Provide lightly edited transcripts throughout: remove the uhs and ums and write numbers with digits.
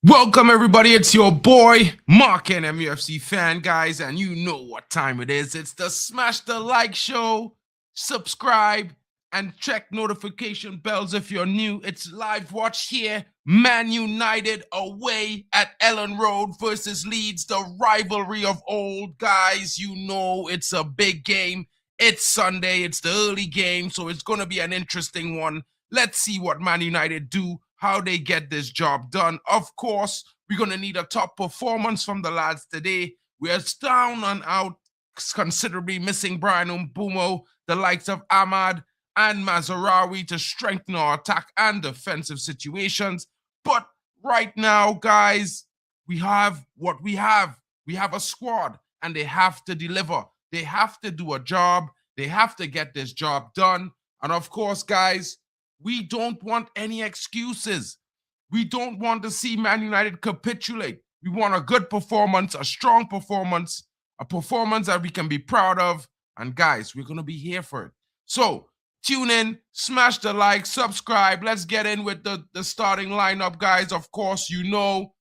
Welcome everybody, it's your boy Mark and MUFC fan guys, and you know what time it is. It's the Smash the Like show. Subscribe and check notification bells if you're new. It's live watch here. Man United away at Elland Road versus Leeds, the rivalry of old guys. You know it's a big game. It's Sunday, it's the early game, so it's going to be an interesting one. Let's see what Man United do, how they get this job done. Of course, we're going to need a top performance from the lads today. We are down and out, considerably missing Bruno, the likes of Ahmad and Mazraoui to strengthen our attack and defensive situations. But right now, guys, we have what we have. We have a squad, and they have to deliver. They have to do a job. They have to get this job done. And of course, guys, we don't want any excuses. We don't want to see Man United capitulate. We want a good performance, a strong performance, a performance that we can be proud of. And guys, we're going to be here for it. So tune in, smash the like, subscribe. Let's get in with the starting lineup, guys. Of course, you know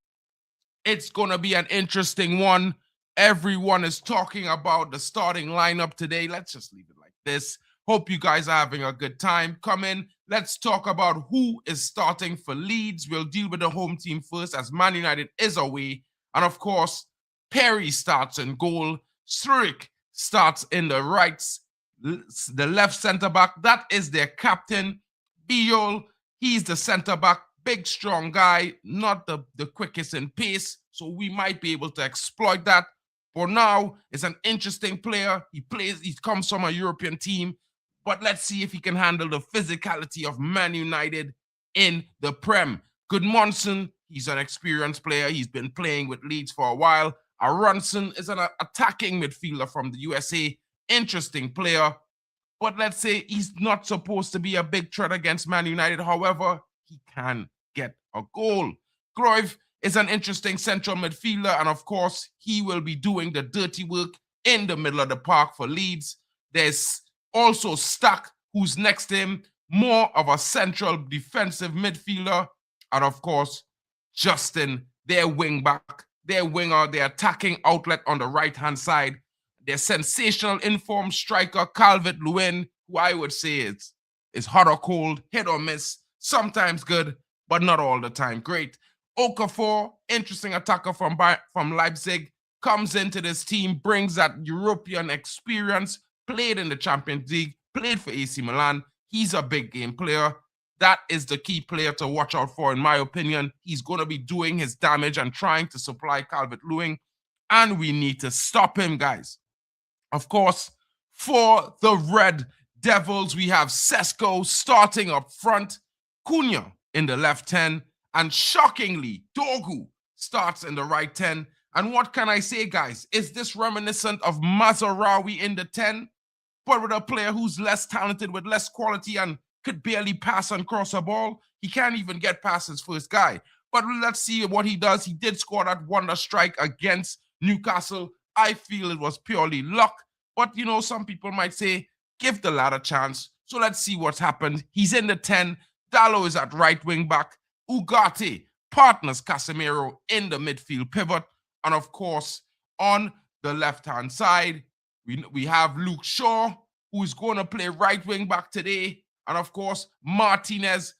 it's going to be an interesting one. Everyone is talking about the starting lineup today. Let's just leave it like this. Hope you guys are having a good time. Come in. Let's talk about who is starting for Leeds. We'll deal with the home team first as Man United is away. And of course, Perry starts in goal. Struik starts in the the left centre-back. That is their captain. Biol, he's the centre-back. Big, strong guy. Not the quickest in pace. So we might be able to exploit that. For now, it's an interesting player. He comes from a European team. But let's see if he can handle the physicality of Man United in the Prem. Goodmanson, he's an experienced player. He's been playing with Leeds for a while. Aronson is an attacking midfielder from the USA. Interesting player. But let's say he's not supposed to be a big threat against Man United. However, he can get a goal. Cruyff is an interesting central midfielder. And of course, he will be doing the dirty work in the middle of the park for Leeds. There's also Stack, who's next to him, more of a central defensive midfielder. And of course, Justin, their wing back, their winger, their attacking outlet on the right-hand side. Their sensational informed striker, Calvert-Lewin, who I would say is hot or cold, hit or miss, sometimes good, but not all the time great. Okafor, interesting attacker from Leipzig, comes into this team, brings that European experience, played in the Champions League, played for AC Milan. He's a big game player. That is the key player to watch out for, in my opinion. He's going to be doing his damage and trying to supply Calvert-Lewin, and we need to stop him, guys. Of course, for the Red Devils, we have Sesko starting up front, Cunha in the left 10, and shockingly, Dogu starts in the right 10. And what can I say, guys? Is this reminiscent of Mazraoui in the 10? But with a player who's less talented, with less quality, and could barely pass and cross a ball. He can't even get past his first guy. But let's see what he does. He did score that wonder strike against Newcastle. I feel it was purely luck. But, you know, some people might say, give the lad a chance. So let's see what's happened. He's in the 10. Dalot is at right wing back. Ugarte partners Casemiro in the midfield pivot. And of course, on the left-hand side, we have Luke Shaw, who is going to play right wing back today. And of course, Martinez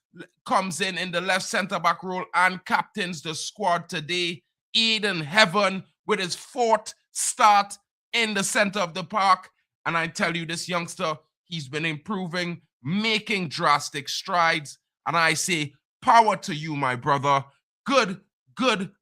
comes in the left centre-back role and captains the squad today. Eden Heaven with his 4th start in the center of the park. And I tell you, this youngster, he's been improving, making drastic strides. And I say, power to you, my brother. Good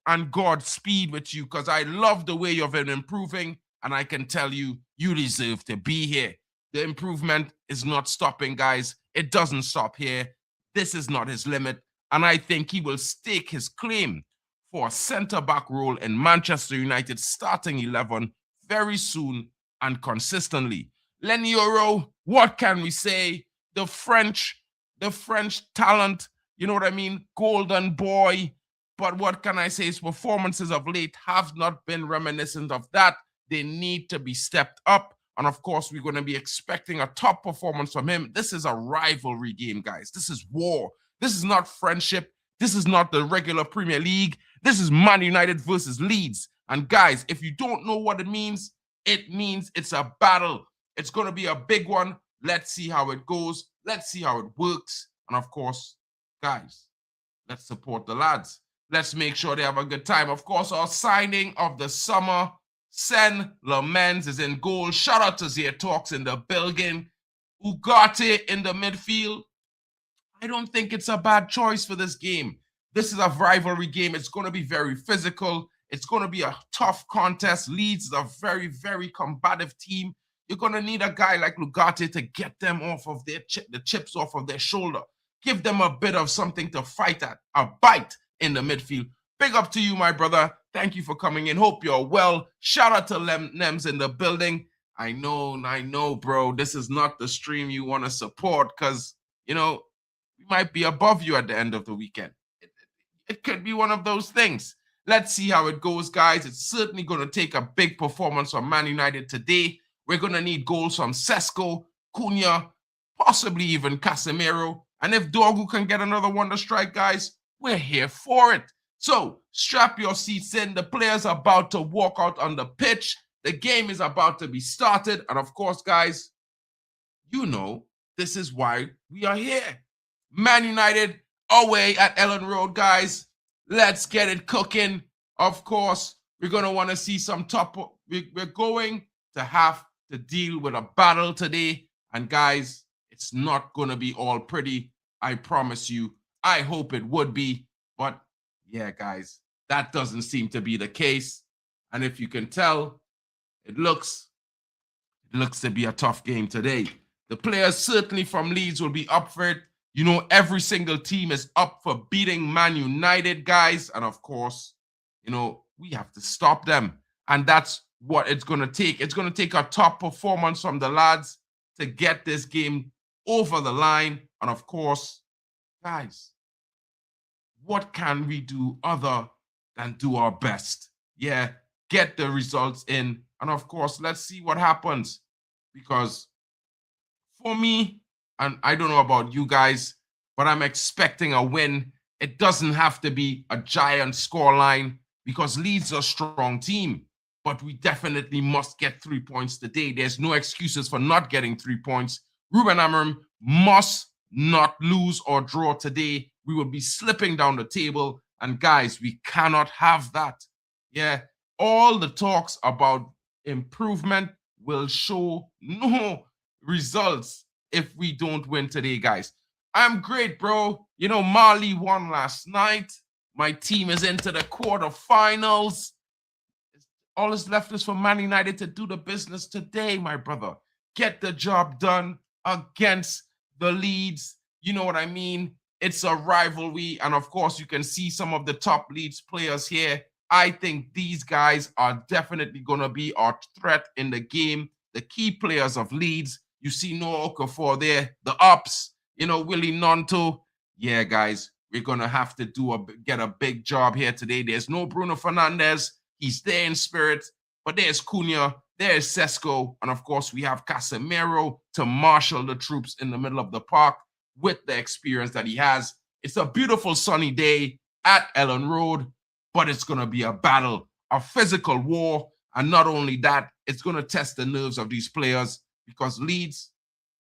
and Godspeed with you, because I love the way you've been improving. And I can tell you, you deserve to be here. The improvement is not stopping, guys. It doesn't stop here. This is not his limit. And I think he will stake his claim for a centre-back role in Manchester United starting 11 very soon and consistently. Lenioro, what can we say? The French talent, you know what I mean? Golden boy. But what can I say? His performances of late have not been reminiscent of that. They need to be stepped up. And of course, we're going to be expecting a top performance from him. This is a rivalry game, guys. This is war. This is not friendship. This is not the regular Premier League. This is Man United versus Leeds. And guys, if you don't know what it means it's a battle. It's going to be a big one. Let's see how it goes. Let's see how it works. And of course, guys, let's support the lads. Let's make sure they have a good time. Of course, our signing of the summer, Sen Lamens is in goal. Shout out to Zia Talks in the building. Ugarte in the midfield. I don't think it's a bad choice for this game. This is a rivalry game. It's going to be very physical. It's going to be a tough contest. Leeds is a very, very combative team. You're going to need a guy like Ugarte to get them off of their the chips off of their shoulder. Give them a bit of something to fight at, a bite in the midfield. Big up to you, my brother. Thank you for coming in. Hope you're well. Shout out to Nems in the building. I know, bro. This is not the stream you want to support because, you know, we might be above you at the end of the weekend. It could be one of those things. Let's see how it goes, guys. It's certainly going to take a big performance from Man United today. We're going to need goals from Sesko, Cunha, possibly even Casemiro. And if Dorgu can get another wonder strike, guys, we're here for it. So strap your seats in. The players are about to walk out on the pitch. The game is about to be started. And of course, guys, you know, this is why we are here. Man United away at Elland Road, guys. Let's get it cooking. Of course, we're going to want to see some top. We're going to have to deal with a battle today. And guys, it's not going to be all pretty. I promise you. I hope it would be. But yeah, guys, that doesn't seem to be the case. And if you can tell, it looks to be a tough game today. The players certainly from Leeds will be up for it. You know, every single team is up for beating Man United, guys. And of course, you know, we have to stop them. And that's what it's going to take. It's going to take a top performance from the lads to get this game over the line. And of course, guys, what can we do other than do our best? Yeah, get the results in. And of course, let's see what happens. Because for me, and I don't know about you guys, but I'm expecting a win. It doesn't have to be a giant scoreline because Leeds are a strong team. But we definitely must get 3 points today. There's no excuses for not getting 3 points. Ruben Amorim must not lose or draw today. We will be slipping down the table. And guys, we cannot have that. Yeah, all the talks about improvement will show no results if we don't win today, guys. I'm great, bro. You know, Mali won last night. My team is into the quarterfinals. All that's left is for Man United to do the business today, my brother. Get the job done against the Leeds. You know what I mean? It's a rivalry. And of course, you can see some of the top Leeds players here. I think these guys are definitely going to be our threat in the game. The key players of Leeds. You see Noah Okafor there, the ups, you know, Willie Nonto. Yeah, guys, we're going to have to get a big job here today. There's no Bruno Fernandes. He's there in spirit. But there's Cunha, there's Sesko. And of course, we have Casemiro to marshal the troops in the middle of the park with the experience that he has. It's a beautiful sunny day at Elland Road, but it's going to be a battle, a physical war. And not only that, it's going to test the nerves of these players. Because Leeds,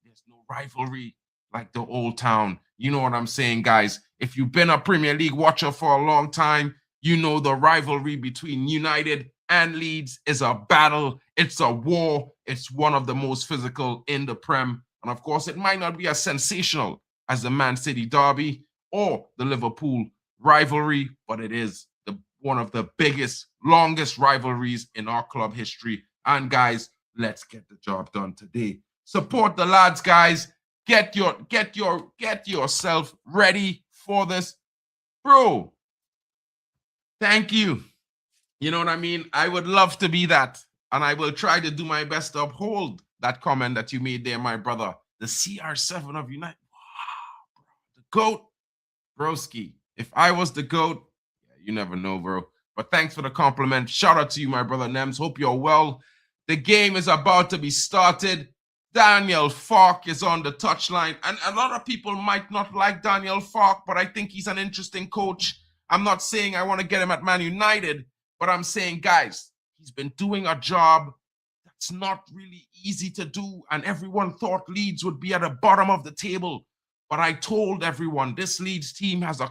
there's no rivalry like the old town. You know what I'm saying, guys? If you've been a Premier League watcher for a long time, you know the rivalry between United and Leeds is a battle. It's a war. It's one of the most physical in the Prem. And of course, it might not be as sensational as the Man City derby or the Liverpool rivalry, but it is one of the biggest, longest rivalries in our club history. And guys, let's get the job done today. Support the lads, guys. Get yourself ready for this. Bro, thank you. You know what I mean? I would love to be that. And I will try to do my best to uphold that comment that you made there, my brother. The CR7 of United. Wow, bro. The GOAT. Broski. If I was the GOAT, yeah, you never know, bro. But thanks for the compliment. Shout out to you, my brother Nems. Hope you're well. The game is about to be started. Daniel Farke is on the touchline. And a lot of people might not like Daniel Farke, but I think he's an interesting coach. I'm not saying I want to get him at Man United, but I'm saying, guys, he's been doing a job that's not really easy to do. And everyone thought Leeds would be at the bottom of the table. But I told everyone this Leeds team has a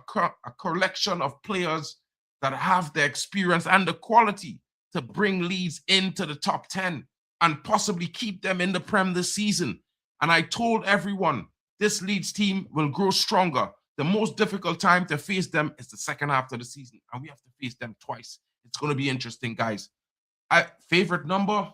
collection of players that have the experience and the quality to bring Leeds into the top 10 and possibly keep them in the Prem this season. And I told everyone this Leeds team will grow stronger. The most difficult time to face them is the second half of the season, and we have to face them twice. It's going to be interesting, guys. Favorite number?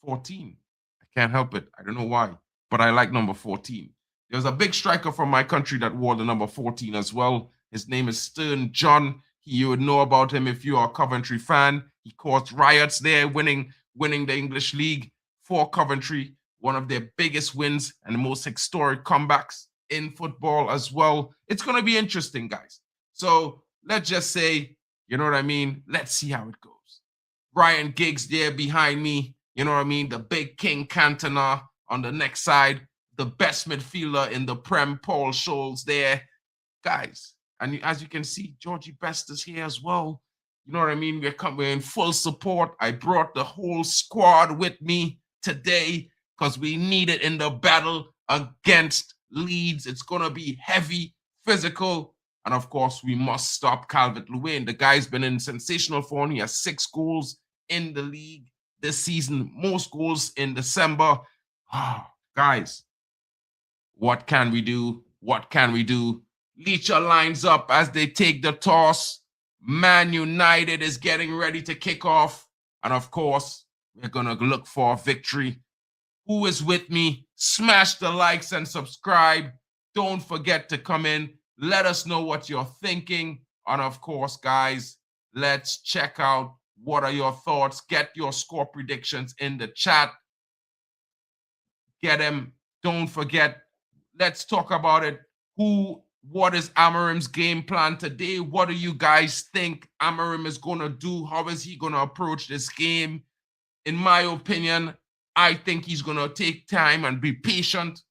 14. I can't help it. I don't know why, but I like number 14. There's a big striker from my country that wore the number 14 as well. His name is Stern John. You would know about him if you are a Coventry fan. He caused riots there, winning the English League for Coventry, one of their biggest wins and the most historic comebacks in football as well. It's going to be interesting, guys. So let's just say, you know what I mean? Let's see how it goes. Ryan Giggs there behind me. You know what I mean? The big King Cantona on the next side. The best midfielder in the Prem, Paul Scholes there. Guys, and as you can see, Georgie Best is here as well. You know what I mean? We're in full support. I brought the whole squad with me today because we need it in the battle against Leeds. It's going to be heavy, physical, and of course, we must stop Calvert-Lewin. The guy's been in sensational form. He has 6 goals in the league this season, most goals in December. Guys, what can we do? What can we do? Leacher lines up as they take the toss. Man United is getting ready to kick off. And of course, we're going to look for a victory. Who is with me? Smash the likes and subscribe. Don't forget to come in. Let us know what you're thinking. And of course, guys, let's check out what are your thoughts. Get your score predictions in the chat. Get them. Don't forget. Let's talk about it. What is Amorim's game plan today? What do you guys think Amorim is going to do? How is he going to approach this game? In my opinion, I think he's going to take time and be patient.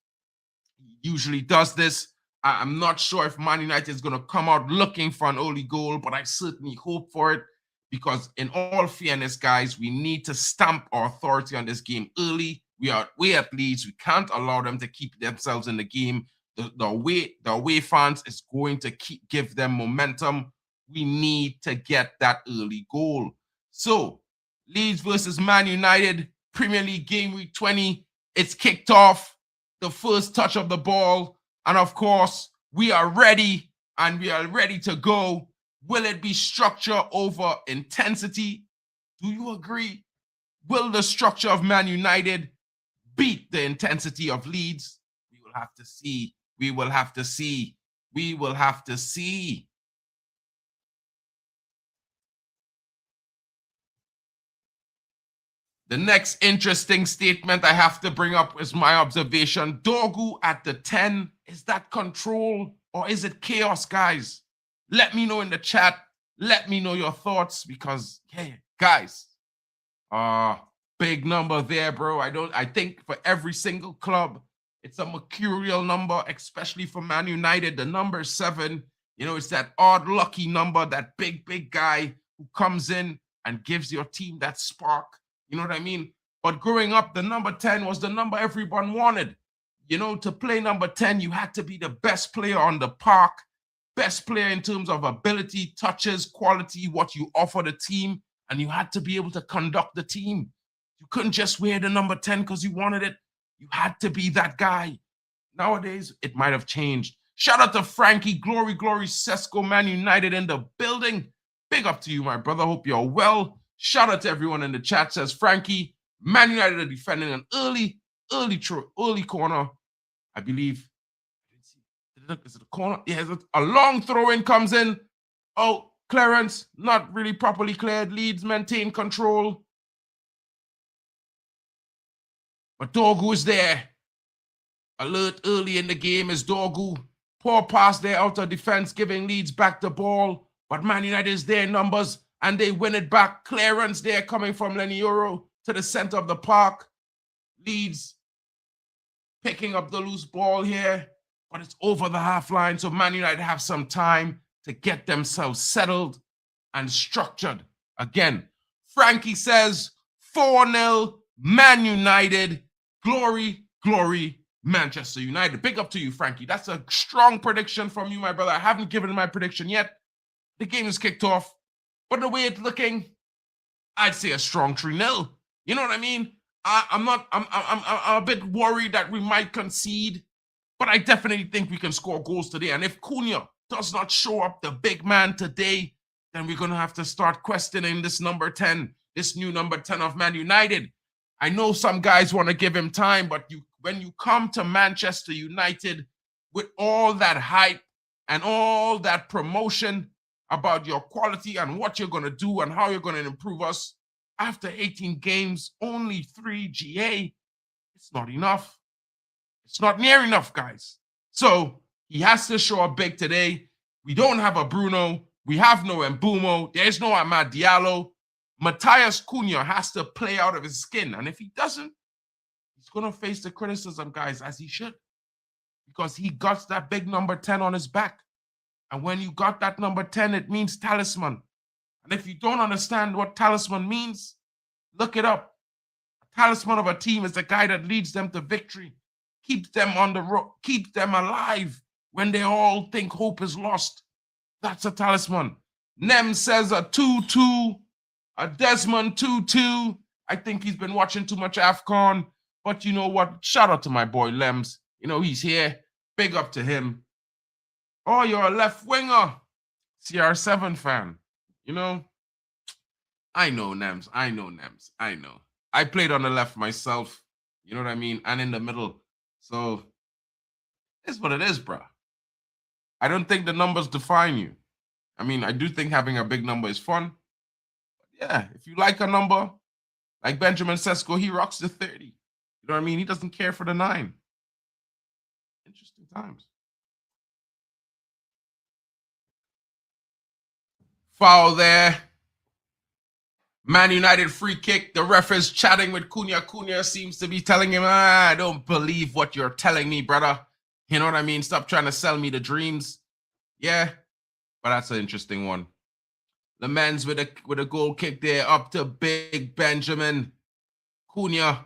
He usually does this. I'm not sure if Man United is going to come out looking for an early goal, but I certainly hope for it because in all fairness, guys, we need to stamp our authority on this game early. We are way at Leeds. We can't allow them to keep themselves in the game. The away fans is going to give them momentum. We need to get that early goal. So, Leeds versus Man United, Premier League game week 20. It's kicked off. The first touch of the ball. And of course, we are ready and we are ready to go. Will it be structure over intensity? Do you agree? Will the structure of Man United beat the intensity of Leeds? We will have to see. We will have to see. We will have to see. The next interesting statement I have to bring up is my observation. Dorgu at the 10. Is that control or is it chaos, guys? Let me know in the chat. Let me know your thoughts because, hey, guys, big number there, bro. I think for every single club, it's a mercurial number, especially for Man United. The number 7, you know, it's that odd, lucky number, that big guy who comes in and gives your team that spark. You know what I mean? But growing up, the number 10 was the number everyone wanted. You know, to play number 10, you had to be the best player on the park, best player in terms of ability, touches, quality, what you offer the team, and you had to be able to conduct the team. You couldn't just wear the number 10 because you wanted it. You had to be that guy. Nowadays, it might have changed. Shout out to Frankie, glory, Sesko, Man United in the building. Big up to you, my brother. Hope you're well. Shout out to everyone in the chat, says Frankie. Man United are defending an early corner. I believe. Is it a corner? Yeah, a long throw-in comes in. Oh, clearance, not really properly cleared. Leeds maintain control. But Dorgu is there. Alert early in the game is Dorgu. Poor pass there out of defense, giving Leeds back the ball. But Man United is there in numbers, and they win it back. Clearance there coming from Lenioro to the center of the park. Leeds picking up the loose ball here, but it's over the half line, so Man United have some time to get themselves settled and structured. Again, Frankie says 4-0 Man United. Glory, glory, Manchester United. Big up to you, Frankie. That's a strong prediction from you, my brother. I haven't given my prediction yet. The game is kicked off. But the way it's looking, I'd say a strong 3-0. You know what I mean? I'm a bit worried that we might concede, but I definitely think we can score goals today. And if Cunha does not show up the big man today, then we're going to have to start questioning this number 10, this new number 10 of Man United. I know some guys want to give him time, but when you come to Manchester United with all that hype and all that promotion about your quality and what you're going to do and how you're going to improve us, after 18 games, only 3 GA, it's not enough. It's not near enough, guys. So he has to show up big today. We don't have a Bruno. We have no Mbeumo. There's no Amad Diallo. Matthias Cunha has to play out of his skin. And if he doesn't, he's going to face the criticism, guys, as he should. Because he got that big number 10 on his back. And when you got that number 10, it means talisman. And if you don't understand what talisman means, look it up. A talisman of a team is the guy that leads them to victory, keeps them on the road, keeps them alive when they all think hope is lost. That's a talisman. Nem says a 2-2, a Desmond 2-2. I think he's been watching too much AFCON. But you know what? Shout out to my boy Lems. You know, he's here. Big up to him. Oh, you're a left winger. CR7 fan. You know, I know Nems. I know. I played on the left myself. You know what I mean? And in the middle. So, it's what it is, bro. I don't think the numbers define you. I mean, I do think having a big number is fun. But yeah, if you like a number, like Benjamin Sesko, he rocks the 30. You know what I mean? He doesn't care for the 9. Interesting times. Foul there. Man United free kick. The ref is chatting with Cunha. Cunha seems to be telling him, I don't believe what you're telling me, brother. You know what I mean? Stop trying to sell me the dreams. Yeah, but that's an interesting one. The men's with a goal kick there up to Big Benjamin. Cunha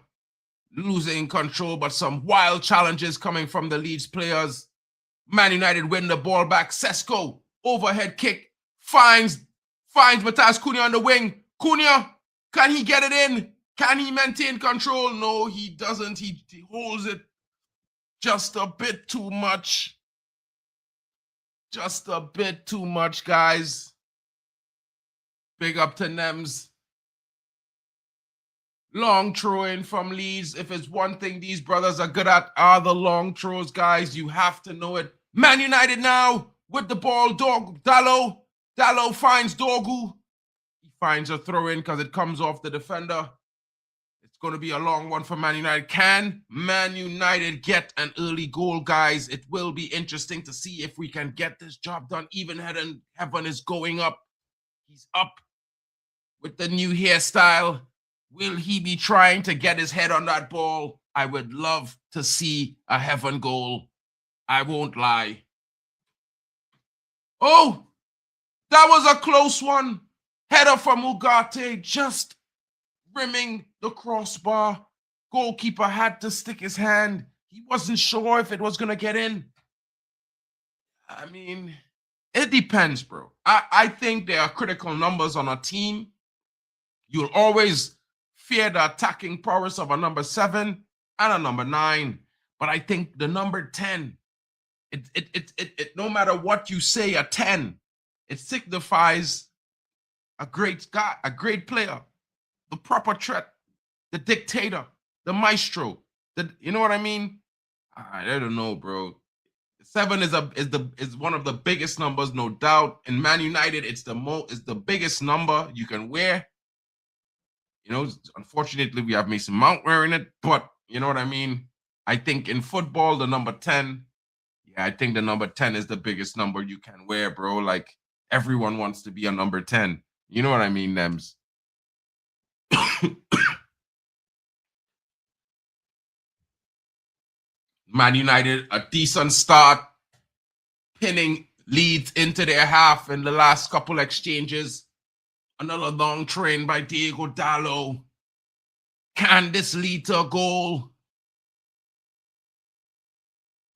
losing control, but some wild challenges coming from the Leeds players. Man United win the ball back. Sesko, overhead kick. Finds Matthias Cunha on the wing. Cunha, can he get it in? Can he maintain control? No, he doesn't. He holds it just a bit too much. Just a bit too much, guys. Big up to Nems. Long throw in from Leeds. If it's one thing these brothers are good at, are the long throws, guys. You have to know it. Man United now with the ball. Dallo finds Dorgu. He finds a throw in because it comes off the defender. It's going to be a long one for Man United. Can Man United get an early goal, guys? It will be interesting to see if we can get this job done. Even Heaven is going up. He's up with the new hairstyle. Will he be trying to get his head on that ball? I would love to see a Heaven goal. I won't lie. Oh! That was a close one. Header from Ugarte, just rimming the crossbar. Goalkeeper had to stick his hand. He wasn't sure if it was going to get in. I mean, it depends, bro. I think there are critical numbers on a team. You'll always fear the attacking prowess of a number 7 and a number 9. But I think the number 10, no matter what you say, a 10, it signifies a great guy, a great player, the proper threat, the dictator, the maestro. You know what I mean? I don't know, bro. 7 is one of the biggest numbers, no doubt. In Man United, it's the biggest number you can wear. You know, unfortunately, we have Mason Mount wearing it, but you know what I mean? I think in football, the number 10, yeah, I think the number 10 is the biggest number you can wear, bro. Like, everyone wants to be a number 10. You know what I mean, Nems? Man United, a decent start, pinning Leeds into their half in the last couple exchanges. Another long train by Diego Dallo. Can this lead to a goal?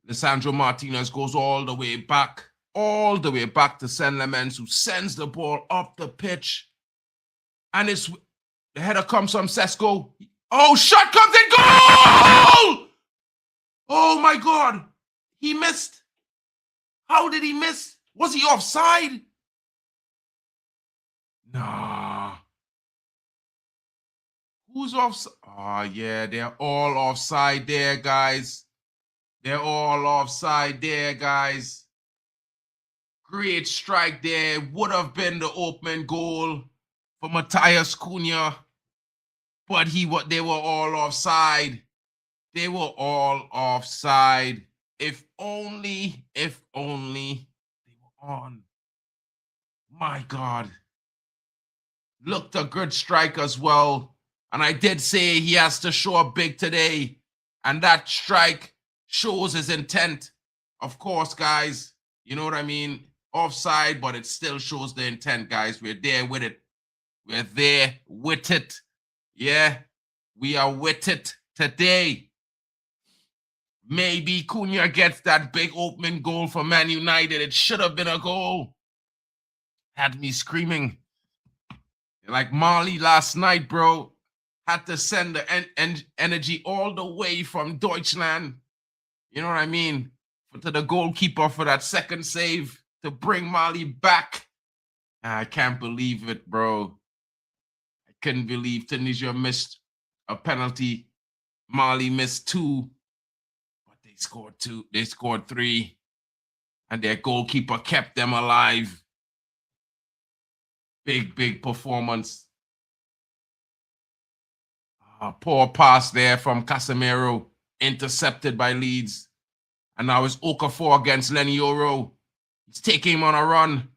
Lisandro Martinez goes all the way back to Sen Lemens, who sends the ball up the pitch. And the header comes from Sesko. Oh, shot comes in, goal! Oh my God, he missed. How did he miss? Was he offside? Nah. Who's offside? Oh, yeah, they're all offside there, guys. They're all offside there, guys. Great strike there. Would have been the opening goal for Matthias Cunha. But they were all offside. They were all offside. If only they were on. My God. Looked a good strike as well. And I did say he has to show up big today. And that strike shows his intent. Of course, guys, you know what I mean? Offside, but it still shows the intent, guys. We're there with it. We're there with it. Yeah, we are with it today. Maybe Cunha gets that big opening goal for Man United. It should have been a goal. Had me screaming. Like Marley last night, bro. Had to send the energy all the way from Deutschland. You know what I mean? To the goalkeeper for that second save to bring Marley back. I can't believe it, bro. I couldn't believe Tunisia missed a penalty. Marley missed 2. But they scored 2. They scored 3. And their goalkeeper kept them alive. Big performance. Poor pass there from Casemiro. Intercepted by Leeds. And now it's Okafor against Lenny Yoro. He's taking him on a run.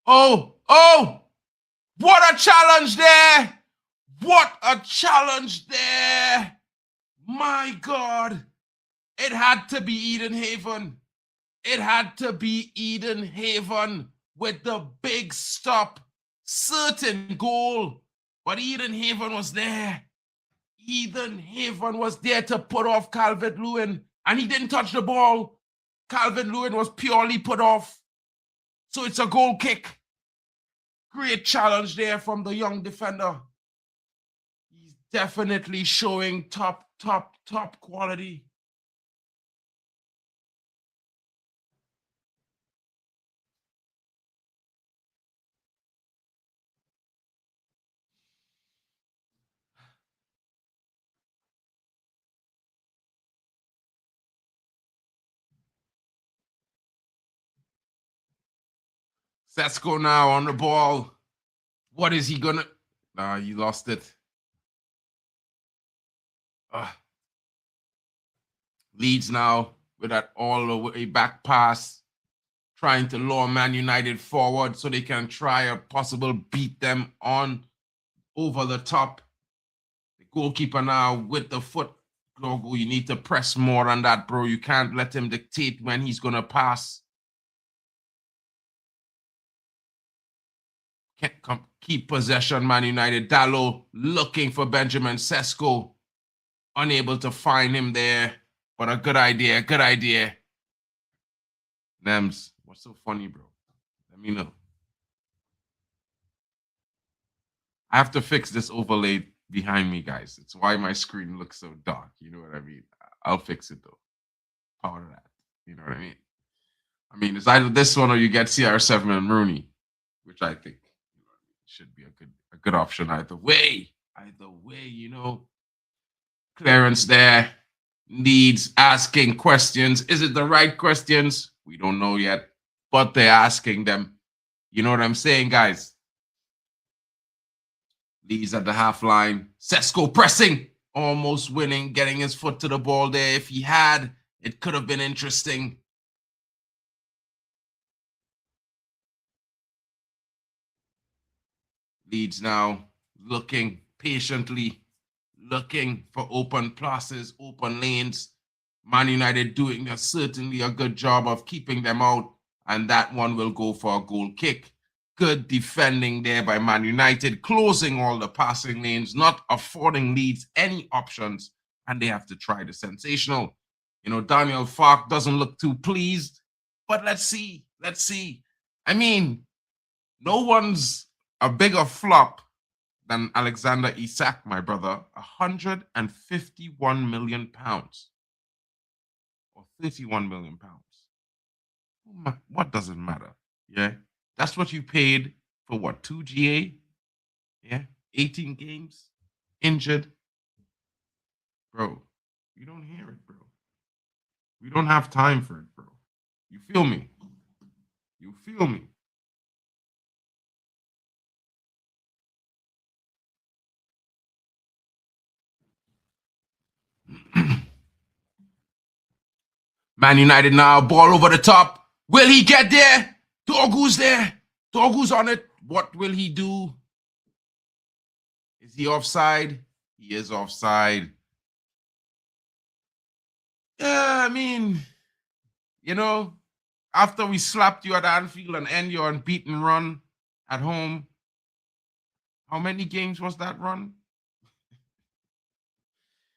Oh! What a challenge there! What a challenge there! My God. It had to be Eden Haven. It had to be Eden Haven with the big stop. Certain goal. But Eden Haven was there. Eden Haven was there to put off Calvert-Lewin. And he didn't touch the ball. Calvert-Lewin was purely put off. So it's a goal kick. Great challenge there from the young defender. He's definitely showing top quality. Sesko now on the ball. What is he gonna? Nah, he lost it. Leeds now with that all the way back pass, trying to lure Man United forward so they can try a possible beat them on over the top. The goalkeeper now with the foot. Logo, you need to press more on that, bro. You can't let him dictate when he's gonna pass. Can't keep possession, Man United. Dallo looking for Benjamin Sesko. Unable to find him there. But a good idea, good idea. Nems, what's so funny, bro? Let me know. I have to fix this overlay behind me, guys. It's why my screen looks so dark. You know what I mean? I'll fix it, though. Part of that. You know what I mean? I mean, it's either this one or you get CR7 and Rooney, which I think should be a good option either way. Either way, you know. Clearance there. Leeds asking questions. Is it the right questions? We don't know yet, but they're asking them. You know what I'm saying, guys? Leeds at the half line. Sesko pressing. Almost winning, getting his foot to the ball there. If he had, it could have been interesting. Leeds now looking patiently, looking for open passes, open lanes. Man United doing certainly a good job of keeping them out, and that one will go for a goal kick. Good defending there by Man United, closing all the passing lanes, not affording Leeds any options, and they have to try the sensational. You know, Daniel Farke doesn't look too pleased, but let's see. I mean, no one's a bigger flop than Alexander Isak, my brother. 151 million pounds or 31 million pounds. What does it matter? Yeah, that's what you paid for what, 2 GA? Yeah, 18 games, injured. Bro, you don't hear it, bro. We don't have time for it, bro. You feel me? You feel me? Man United now, ball over the top. Will he get there? Dorgu's there. Dorgu's on it. What will he do? Is he offside? He is offside. Yeah, I mean, you know, after we slapped you at Anfield and end your unbeaten run at home, how many games was that run?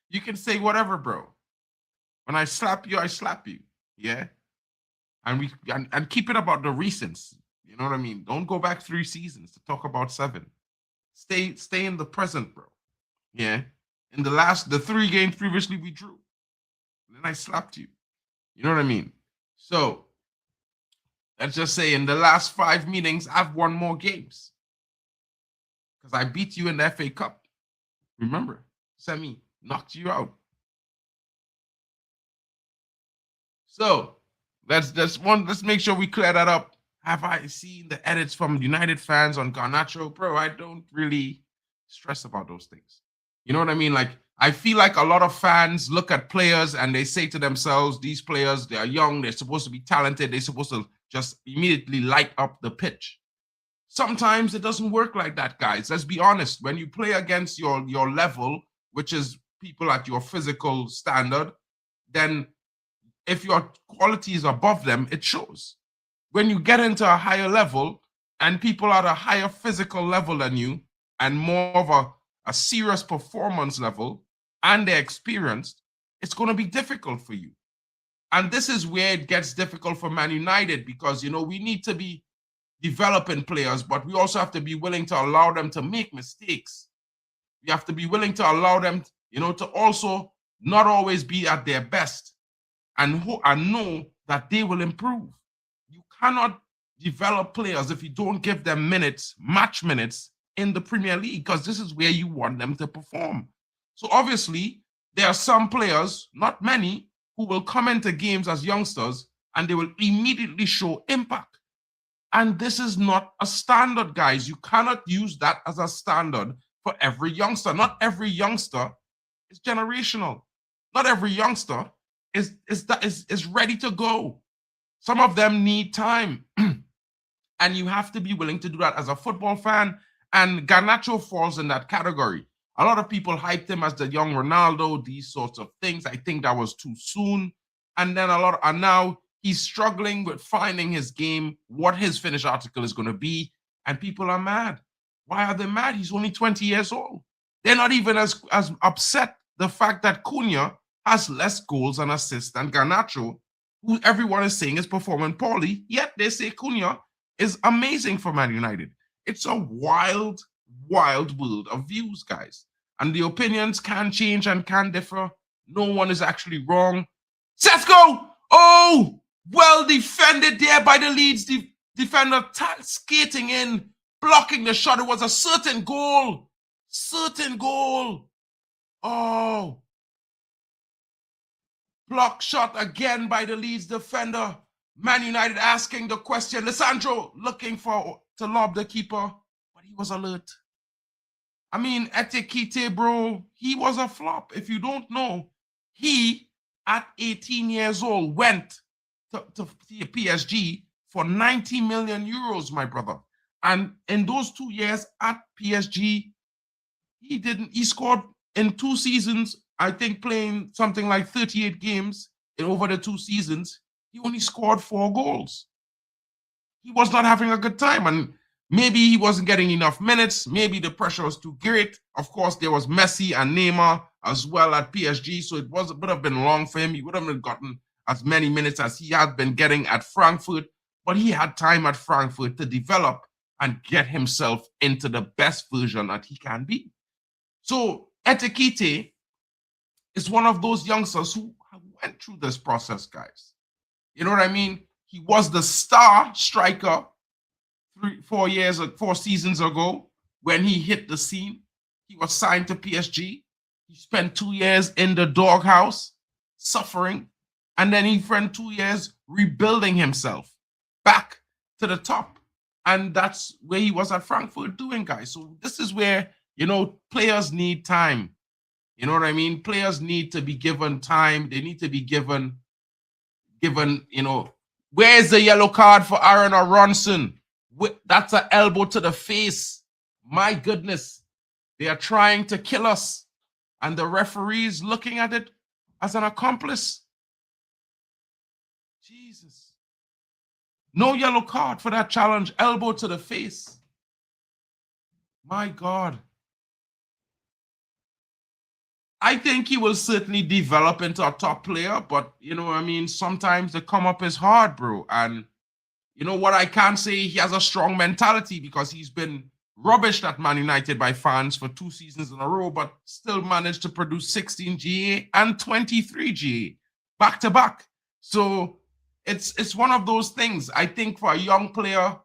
You can say whatever, bro. When I slap you, I slap you. Yeah. And keep it about the recents. You know what I mean? Don't go back 3 seasons to talk about 7. Stay in the present, bro. Yeah. In the 3 games previously we drew. And then I slapped you. You know what I mean? So let's just say in the last 5 meetings, I've won more games. Because I beat you in the FA Cup. Remember, Semi knocked you out. So let's make sure we clear that up. Have I seen the edits from United fans on Garnacho? Bro, I don't really stress about those things. You know what I mean? Like, I feel like a lot of fans look at players and they say to themselves, these players, they are young, they're supposed to be talented, they're supposed to just immediately light up the pitch. Sometimes it doesn't work like that, guys. Let's be honest. When you play against your level, which is people at your physical standard, then if your quality is above them, it shows. When you get into a higher level and people are at a higher physical level than you and more of a serious performance level and they're experienced, it's going to be difficult for you. And this is where it gets difficult for Man United because, you know, we need to be developing players, but we also have to be willing to allow them to make mistakes. We have to be willing to allow them, you know, to also not always be at their best. And know that they will improve. You cannot develop players if you don't give them minutes, match minutes in the Premier League, because this is where you want them to perform. So obviously, there are some players, not many, who will come into games as youngsters and they will immediately show impact. And this is not a standard, guys. You cannot use that as a standard for every youngster. Not every youngster is generational. Not every youngster is ready to go. Some of them need time. And you have to be willing to do that as a football fan. And Garnacho falls in that category. A lot of people hyped him as the young Ronaldo, these sorts of things. I think that was too soon. And then and now he's struggling with finding his game, what his finished article is going to be. And people are mad. Why are they mad? He's only 20 years old. They're not even as upset the fact that Cunha has less goals and assists than Garnacho, who everyone is saying is performing poorly, yet they say Cunha is amazing for Man United. It's a wild, wild world of views, guys. And the opinions can change and can differ. No one is actually wrong. Sesko! Oh! Well defended there by the Leeds defender, skating in, blocking the shot. It was a certain goal. Certain goal. Oh! Block shot again by the Leeds defender. Man United asking the question. Lisandro looking to lob the keeper, but he was alert. I mean, Etekite, bro, he was a flop. If you don't know, he, at 18 years old, went to PSG for 90 million euros, my brother. And in those 2 years at PSG, he scored in 2 seasons, I think, playing something like 38 games. over the 2 seasons, he only scored 4 goals. He was not having a good time, and maybe he wasn't getting enough minutes. Maybe the pressure was too great. Of course, there was Messi and Neymar as well at PSG, so it would have been long for him. He would have gotten as many minutes as he had been getting at Frankfurt, but he had time at Frankfurt to develop and get himself into the best version that he can be. So Etikite is one of those youngsters who went through this process, guys. You know what I mean? He was the star striker 4 seasons ago when he hit the scene. He was signed to PSG. He spent 2 years in the doghouse, suffering, and then he spent 2 years rebuilding himself back to the top. And that's where he was at Frankfurt doing, guys. So this is where, you know, players need time. You know what I mean? Players need to be given time. They need to be given, you know, where's the yellow card for Aaron Aronson? That's an elbow to the face. My goodness. They are trying to kill us. And the referee's looking at it as an accomplice. Jesus. No yellow card for that challenge. Elbow to the face. My God. I think he will certainly develop into a top player, but, you know, I mean, sometimes the come up is hard, bro. And, you know what, I can't say he has a strong mentality because he's been rubbished at Man United by fans for 2 seasons in a row, but still managed to produce 16 GA and 23 GA back to back. So it's one of those things. I think for a young player,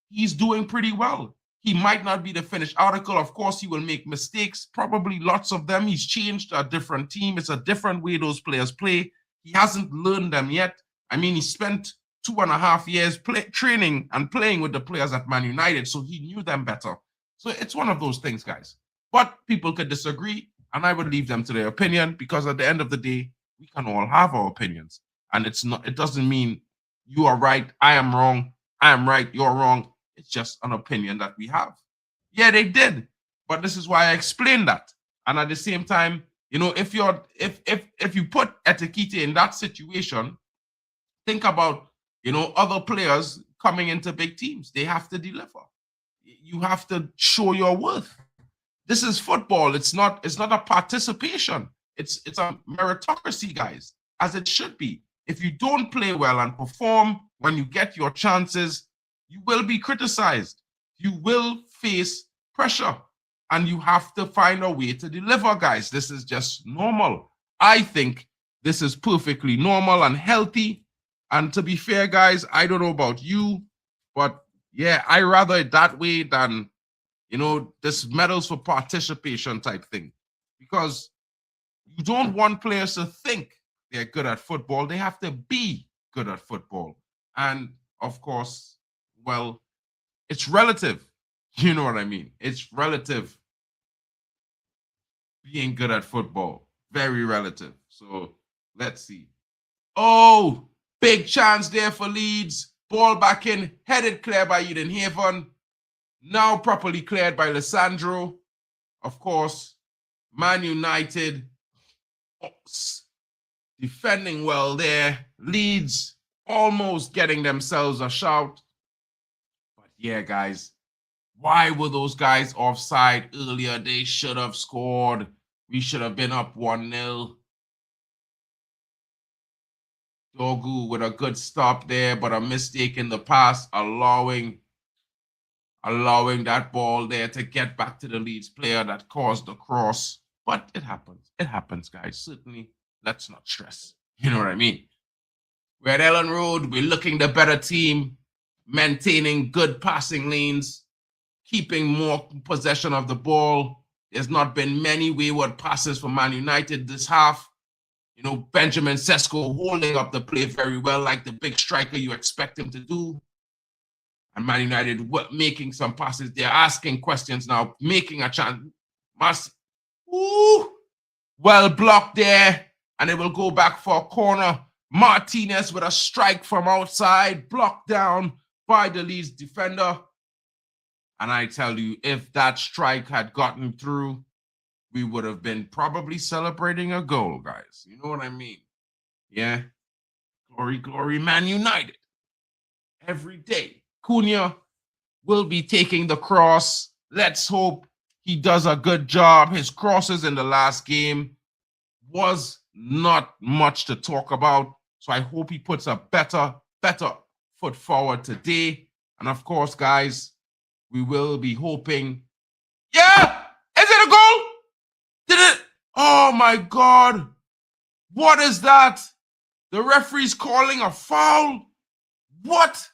he's doing pretty well. He might not be the finished article. Of course, he will make mistakes, probably lots of them. He's changed a different team. It's a different way those players play. He hasn't learned them yet. I mean, he spent 2.5 years training and playing with the players at Man United, so he knew them better. So it's one of those things, guys. But people could disagree, and I would leave them to their opinion, because at the end of the day, we can all have our opinions. And it doesn't mean you are right, I am wrong, I am right, you're wrong. It's just an opinion that we have. Yeah, they did. But this is why I explained that. And at the same time, you know, if you put Etikite in that situation, think about, you know, other players coming into big teams. They have to deliver. You have to show your worth. This is football. It's not a participation. It's a meritocracy, guys, as it should be. If you don't play well and perform when you get your chances, you will be criticized. You will face pressure, and you have to find a way to deliver, guys. This is just normal. I think this is perfectly normal and healthy. And to be fair, guys, I don't know about you, but yeah, I rather it that way than, you know, this medals for participation type thing. Because you don't want players to think they're good at football. They have to be good at football. And of course, well, it's relative. You know what I mean? It's relative. Being good at football. Very relative. So let's see. Oh, big chance there for Leeds. Ball back in. Headed clear by Eden Haven. Now properly cleared by Lissandro. Of course, Man United defending well there. Leeds almost getting themselves a shout. Yeah, guys, why were those guys offside earlier? They should have scored. We should have been up 1-0. Dogu with a good stop there, but a mistake in the pass, allowing that ball there to get back to the Leeds player that caused the cross. But it happens. It happens, guys. Certainly, let's not stress. You know what I mean? We're at Elland Road. We're looking the better team, maintaining good passing lanes, keeping more possession of the ball. There's not been many wayward passes for Man United this half. You know, Benjamin Sesko holding up the play very well, like the big striker you expect him to do. And Man United making some passes. They're asking questions now, making a chance. Well blocked there. And it will go back for a corner. Martinez with a strike from outside, blocked down by the Leeds defender. And I tell you, if that strike had gotten through, we would have been probably celebrating a goal, guys. You know what I mean? Yeah. Glory, glory, Man United. Every day. Cunha will be taking the cross. Let's hope he does a good job. His crosses in the last game was not much to talk about. So I hope he puts a better foot forward today. And of course, guys, we will be hoping. Yeah! Is it a goal? Did it? Oh my God. What is that? The referee's calling a foul? What?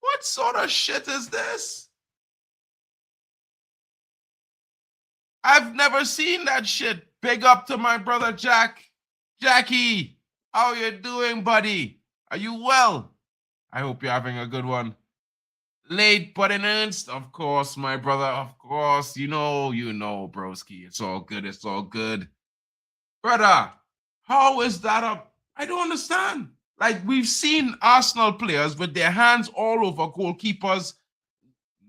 What sort of shit is this? I've never seen that shit. Big up to my brother Jack. Jackie, how you doing, buddy? Are you well? I hope you're having a good one. Late but in earnest, of course, my brother, of course. You know, broski. It's all good, it's all good. Brother, how is that up? I don't understand. Like, we've seen Arsenal players with their hands all over goalkeepers.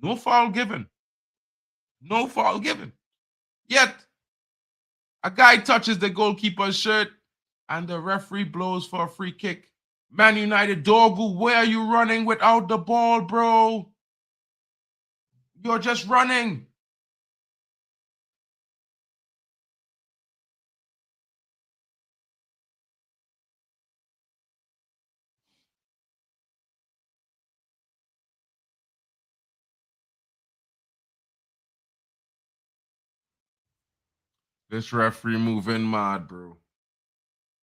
No foul given. No foul given. Yet, a guy touches the goalkeeper's shirt and the referee blows for a free kick. Man United, Dorgu, where are you running without the ball, bro? You're just running. This referee moving mad, bro.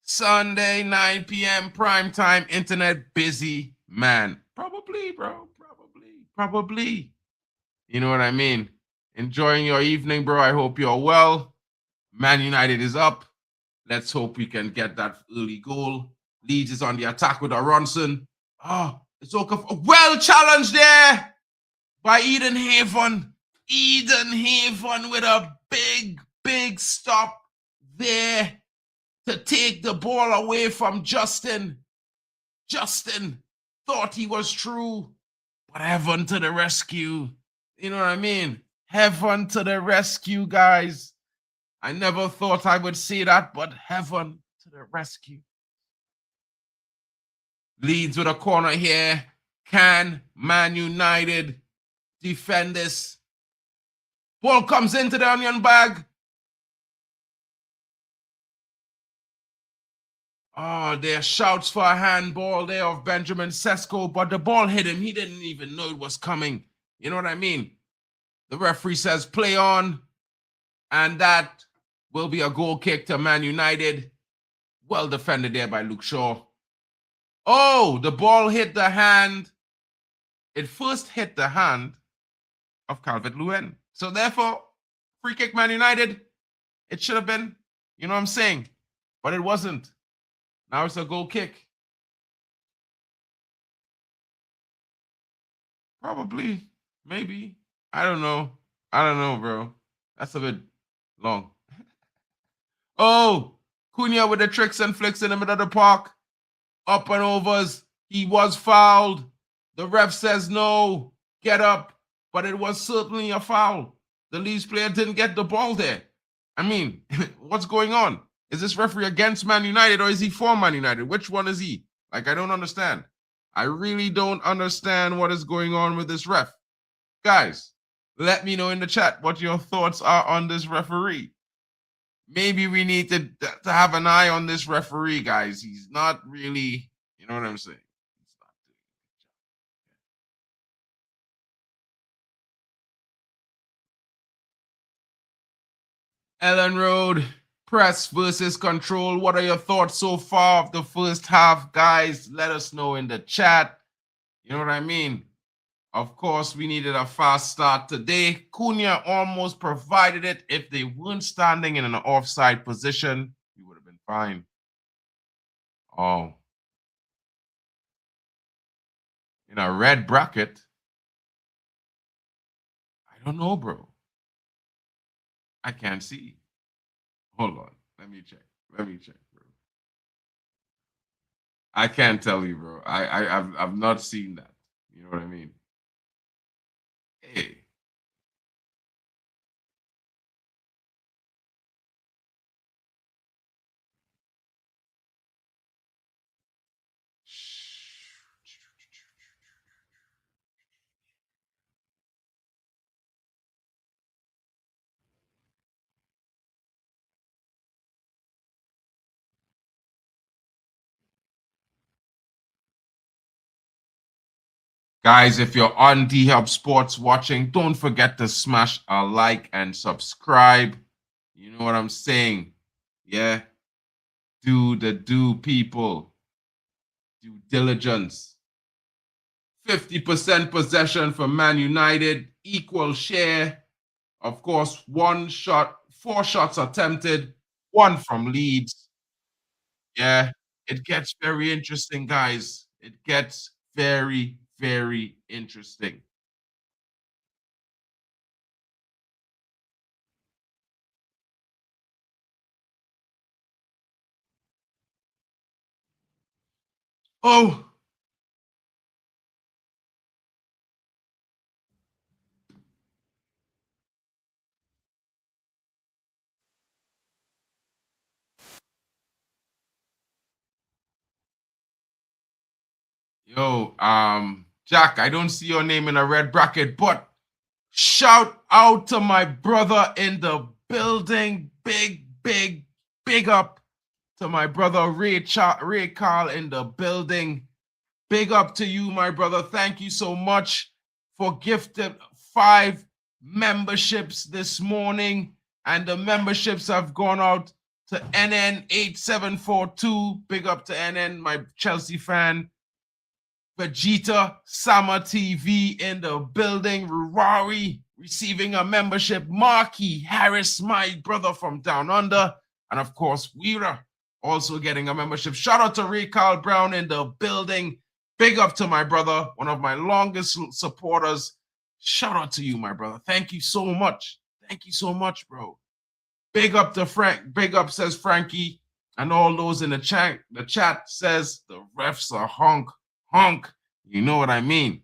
Sunday, 9 p.m. primetime, internet busy, man. Probably, bro. Probably. You know what I mean? Enjoying your evening, bro. I hope you're well. Man United is up. Let's hope we can get that early goal. Leeds is on the attack with Aronson. Oh, it's okay. Well challenged there by Eden Haven. Eden Haven with a big stop there to take the ball away from Justin. Justin thought he was through, but heaven to the rescue. You know what I mean? Heaven to the rescue, guys. I never thought I would say that, but heaven to the rescue. Leeds with a corner here. Can Man United defend this? Ball comes into the onion bag. Oh, there are shouts for a handball there of Benjamin Sesko, but the ball hit him. He didn't even know it was coming. You know what I mean? The referee says play on, and that will be a goal kick to Man United. Well defended there by Luke Shaw. Oh, the ball hit the hand. It first hit the hand of Calvert-Lewin. So therefore, free kick Man United. It should have been, you know what I'm saying? But it wasn't. Now it's a goal kick. Probably. Maybe. I don't know. Bro. That's a bit long. Oh, Cunha with the tricks and flicks in the middle of the park. Up and overs. He was fouled. The ref says no. Get up. But it was certainly a foul. The Leeds player didn't get the ball there. I mean, what's going on? Is this referee against Man United or is he for Man United? Which one is he? Like, I don't understand. I really don't understand what is going on with this ref. Guys, let me know in the chat what your thoughts are on this referee. Maybe we need to have an eye on this referee, guys. He's not really, you know what I'm saying? Elland Road, press versus control. What are your thoughts so far of the first half, guys? Let us know in the chat. You know what I mean? Of course, we needed a fast start today. Cunha almost provided it. If they weren't standing in an offside position, we would have been fine. Oh. In a red bracket? I don't know, bro. I can't see. Hold on. Let me check, bro. I can't tell you, bro. I've not seen that. You know what I mean? Hey. Guys, if you're on D-Hub Sports watching, don't forget to smash a like and subscribe. You know what I'm saying? Yeah. Do people. Due diligence. 50% possession for Man United, equal share. Of course, 4 shots attempted, 1 from Leeds. Yeah, it gets very interesting, guys. It gets very, very interesting. Oh, yo, Jack, I don't see your name in a red bracket, but shout out to my brother in the building. Big up to my brother Ray Carl in the building. Big up to you, my brother. Thank you so much for gifting 5 memberships this morning. And the memberships have gone out to NN8742. Big up to NN, my Chelsea fan. Vegeta Sama TV in the building. Rivalry receiving a membership. Marky Harris, my brother from down under. And of course, Weira also getting a membership. Shout out to Ray Carl Brown in the building. Big up to my brother, one of my longest supporters. Shout out to you, my brother. Thank you so much. Thank you so much, bro. Big up to Frank. Big up, says Frankie. And all those in the chat. The chat says the refs are honk. You know what I mean?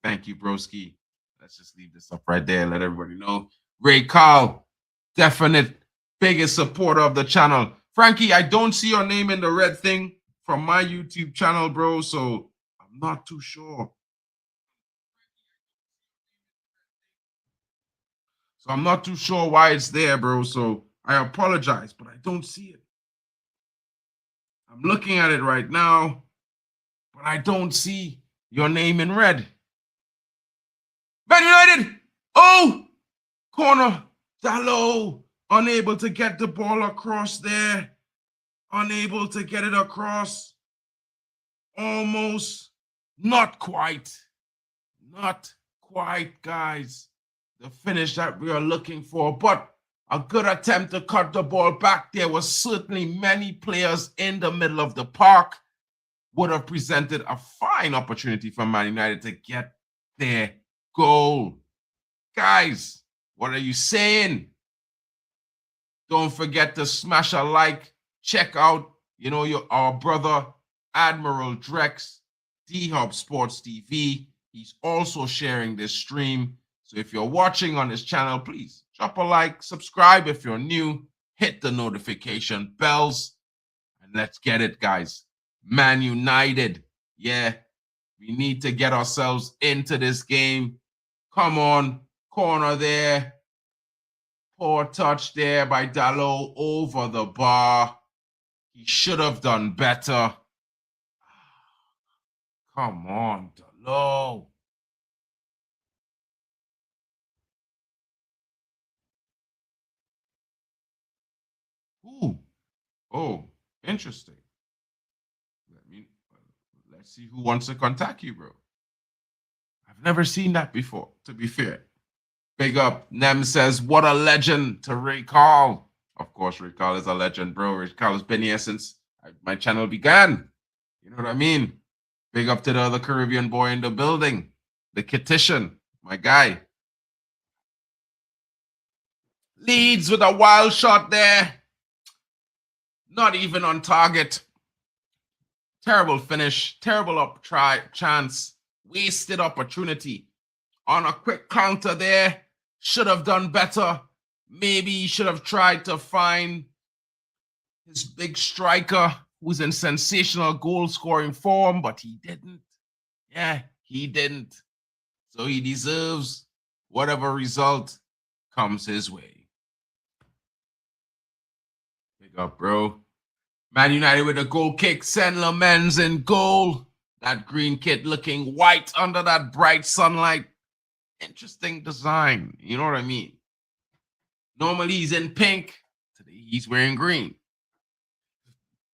Thank you, broski. Let's just leave this up right there. Let everybody know. Ray Carl, definite biggest supporter of the channel. Frankie, I don't see your name in the red thing from my YouTube channel, bro. So I'm not too sure. So I'm not too sure why it's there, bro. So I apologize, but I don't see it. I'm looking at it right now, but I don't see your name in red. Man United! Oh! Corner. Dalot. Unable to get the ball across there. Unable to get it across. Almost. Not quite. Not quite, guys. The finish that we are looking for. But a good attempt to cut the ball back. There was certainly many players in the middle of the park. Would have presented a fine opportunity for Man United to get their goal. Guys, what are you saying? Don't forget to smash a like. Check out, our brother, Admiral Drex, D-Hub Sports TV. He's also sharing this stream. So if you're watching on his channel, please drop a like, subscribe if you're new, hit the notification bells, and let's get it, guys. Man United. Yeah, we need to get ourselves into this game. Come on, corner there. Poor touch there by Dalot over the bar. He should have done better. Come on, Dalot. Ooh. Oh, interesting. Let's see who wants to contact you, bro. I've never seen that before, to be fair. Big up. Nem says, what a legend to Ray Carl. Of course, Ray Carl is a legend, bro. Ray Carl has been here since my channel began. You know what I mean? Big up to the other Caribbean boy in the building. The Kititian, my guy. Leeds with a wild shot there. Not even on target. Terrible finish. Terrible chance. Wasted opportunity. On a quick counter there. Should have done better. Maybe he should have tried to find his big striker who's in sensational goal-scoring form, but he didn't. Yeah, he didn't. So he deserves whatever result comes his way. Big up, bro. Man United with a goal kick. Sen Lamens in goal. That green kit looking white under that bright sunlight. Interesting design. You know what I mean? Normally he's in pink. Today he's wearing green.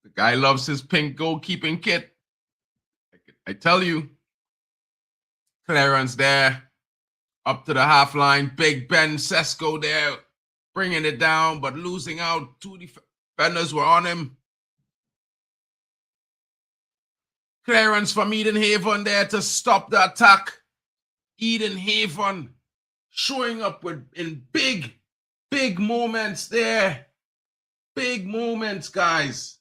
The guy loves his pink goalkeeping kit. I tell you. Clearance there. Up to the half line. Big Ben Sesko there. Bringing it down, but losing out. Two defenders were on him. Clearance from Edenhaven there to stop the attack. Edenhaven showing up in big moments there. Big moments, guys.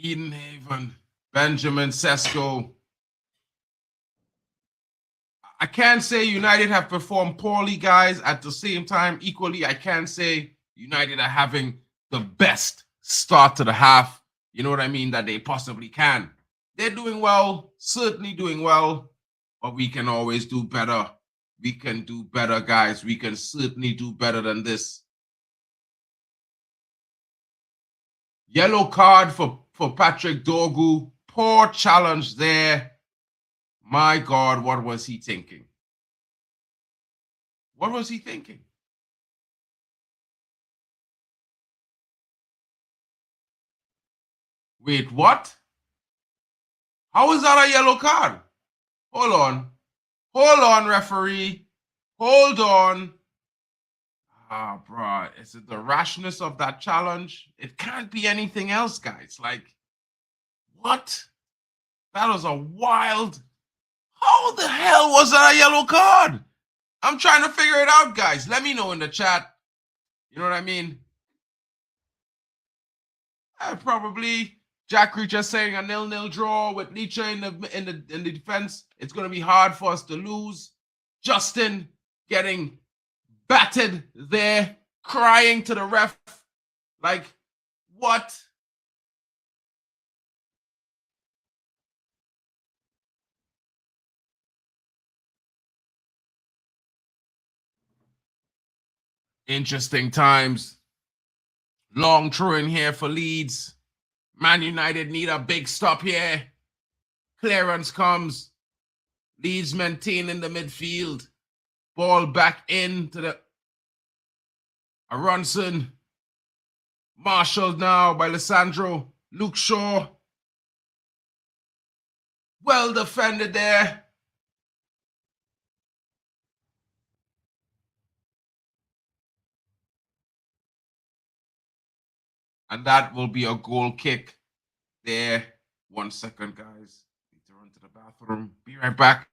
Edenhaven, Benjamin Sesko. I can't say United have performed poorly, guys. At the same time, equally, I can't say United are having the best start to the half, you know what I mean, that they possibly can. They're doing well, certainly doing well, but we can always do better. We can do better, guys. We can certainly do better than this. Yellow card for Patrick Dorgu. Poor challenge there. My God, what was he thinking? What was he thinking? Wait, what? How is that a yellow card? Hold on. Hold on, referee. Hold on. Ah, bro, is it the rashness of that challenge? It can't be anything else, guys. Like, what? That was a wild... How the hell was that a yellow card? I'm trying to figure it out, guys. Let me know in the chat. You know what I mean? Probably Jack Reacher saying a 0-0 draw with Nietzsche in the defense. It's going to be hard for us to lose. Justin getting battered there, crying to the ref. Like, what? Interesting times. Long throw in here for Leeds. Man United need a big stop here. Clearance comes. Leeds maintaining the midfield. Ball back into the Aronson. Marshalled now by Lissandro. Luke Shaw. Well defended there. And that will be a goal kick there. 1 second, guys. Need to run to the bathroom. Be right back.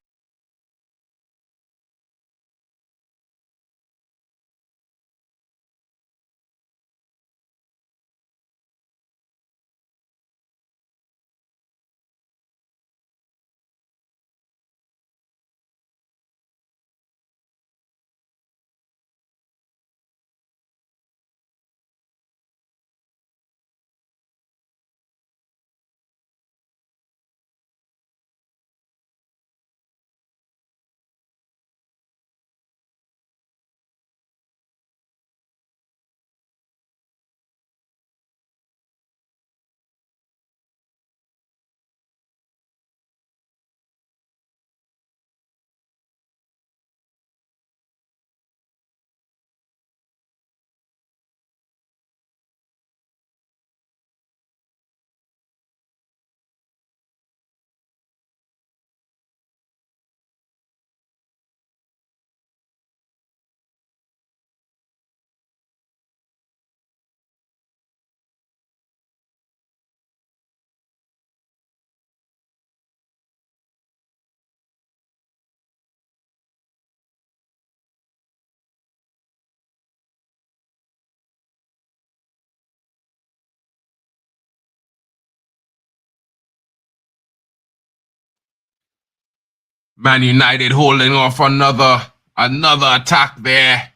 Man United holding off another attack there.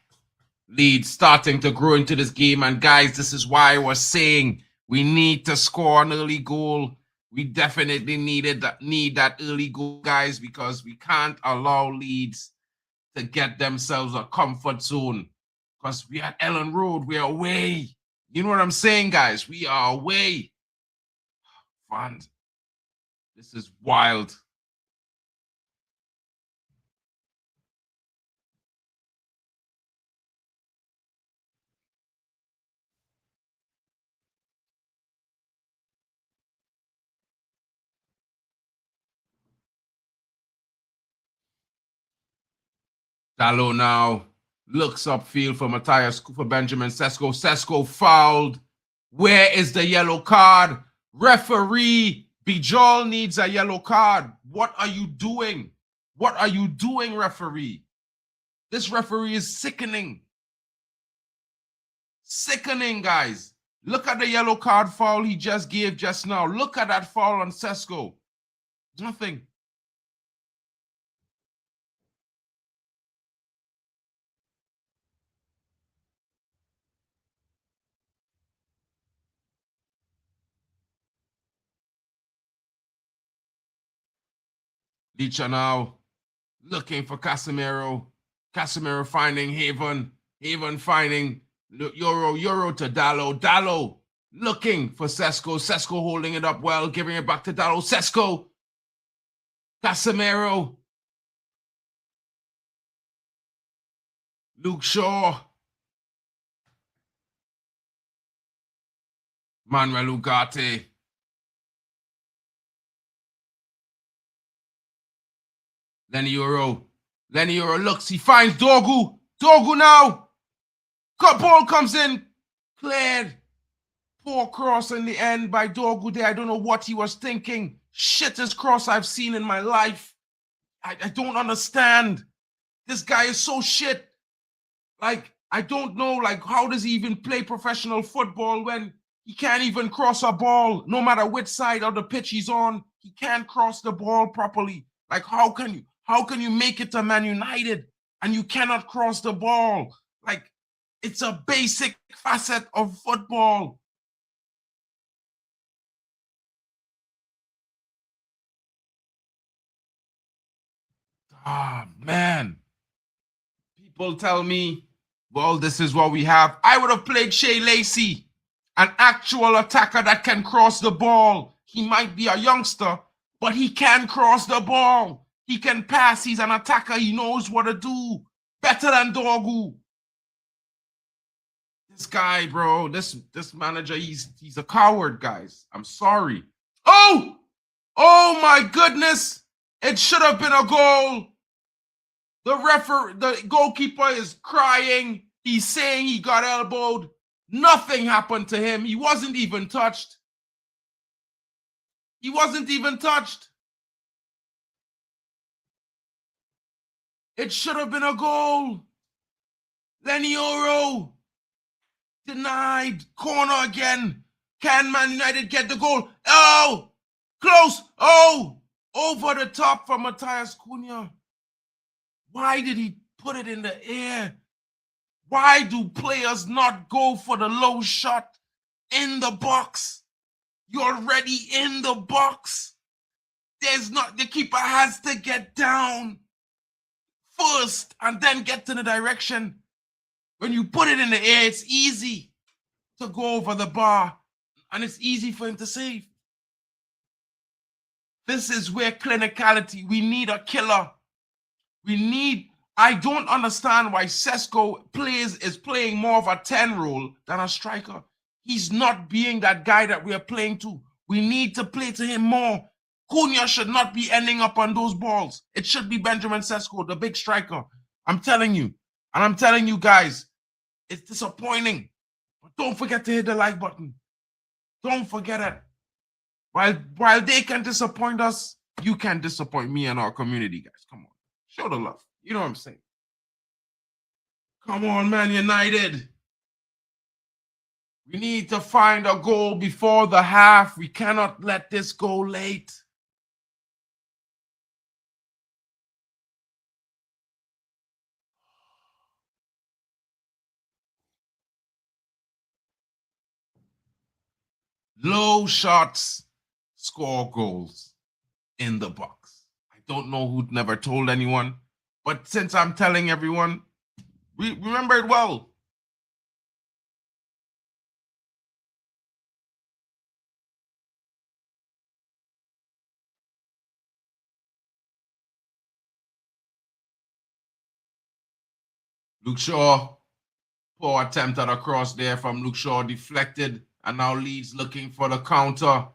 Leeds starting to grow into this game. And guys, this is why I was saying we need to score an early goal. We definitely need that early goal, guys, because we can't allow Leeds to get themselves a comfort zone. Because we are at Elland Road, we are away. You know what I'm saying, guys? We are away. Fun. This is wild. Dalot now looks upfield for Matthias, for Benjamin Sesko. Sesko fouled. Where is the yellow card? Referee, Bijol needs a yellow card. What are you doing? What are you doing, referee? This referee is sickening. Sickening, guys. Look at the yellow card foul he just gave just now. Look at that foul on Sesko. Nothing. Licha now looking for Casemiro. Casemiro finding Haven. Haven finding Euro to Dalot. Dalot looking for Sesko. Sesko holding it up well, giving it back to Dalot. Sesko. Casemiro. Luke Shaw. Manuel Ugarte. Lenny Euro. Lenny Euro looks. He finds Dorgu. Dorgu now. Ball comes in. Cleared. Poor cross in the end by Dorgu there. I don't know what he was thinking. Shittest cross I've seen in my life. I don't understand. This guy is so shit. Like, I don't know, like, how does he even play professional football when he can't even cross a ball? No matter which side of the pitch he's on, he can't cross the ball properly. Like, how can you make it to Man United and you cannot cross the ball? Like, it's a basic facet of football. Ah, man. People tell me, well, this is what we have. I would have played Shea Lacey, an actual attacker that can cross the ball. He might be a youngster, but he can cross the ball. He can pass. He's an attacker. He knows what to do. Better than Dorgu. This guy, bro, this manager, he's a coward, guys. I'm sorry. Oh! Oh my goodness! It should have been a goal. The goalkeeper is crying. He's saying he got elbowed. Nothing happened to him. He wasn't even touched. He wasn't even touched. It should have been a goal. Lenny Oro denied. Corner again. Can Man United get the goal? Oh! Close. Oh! Over the top from Matthias Cunha. Why did he put it in the air? Why do players not go for the low shot in the box? You're already in the box. The keeper has to get down first and then get to the direction. When you put it in the air, it's easy to go over the bar and it's easy for him to save. This is where clinicality, we need a killer. I don't understand why Sesko is playing more of a 10 role than a striker. He's not being that guy that we are playing to. We need to play to him more. Cunha should not be ending up on those balls. It should be Benjamin Sesko, the big striker. I'm telling you. And I'm telling you guys, it's disappointing. But don't forget to hit the like button. Don't forget it. While they can disappoint us, you can disappoint me and our community, guys. Come on. Show the love. You know what I'm saying? Come on, Man United. We need to find a goal before the half. We cannot let this go late. Low shots. score goals in the box. I don't know who never told anyone, but since I'm telling everyone, remember it well. Luke Shaw, poor attempt at a cross there from Luke Shaw, deflected, and now Leeds looking for the counter.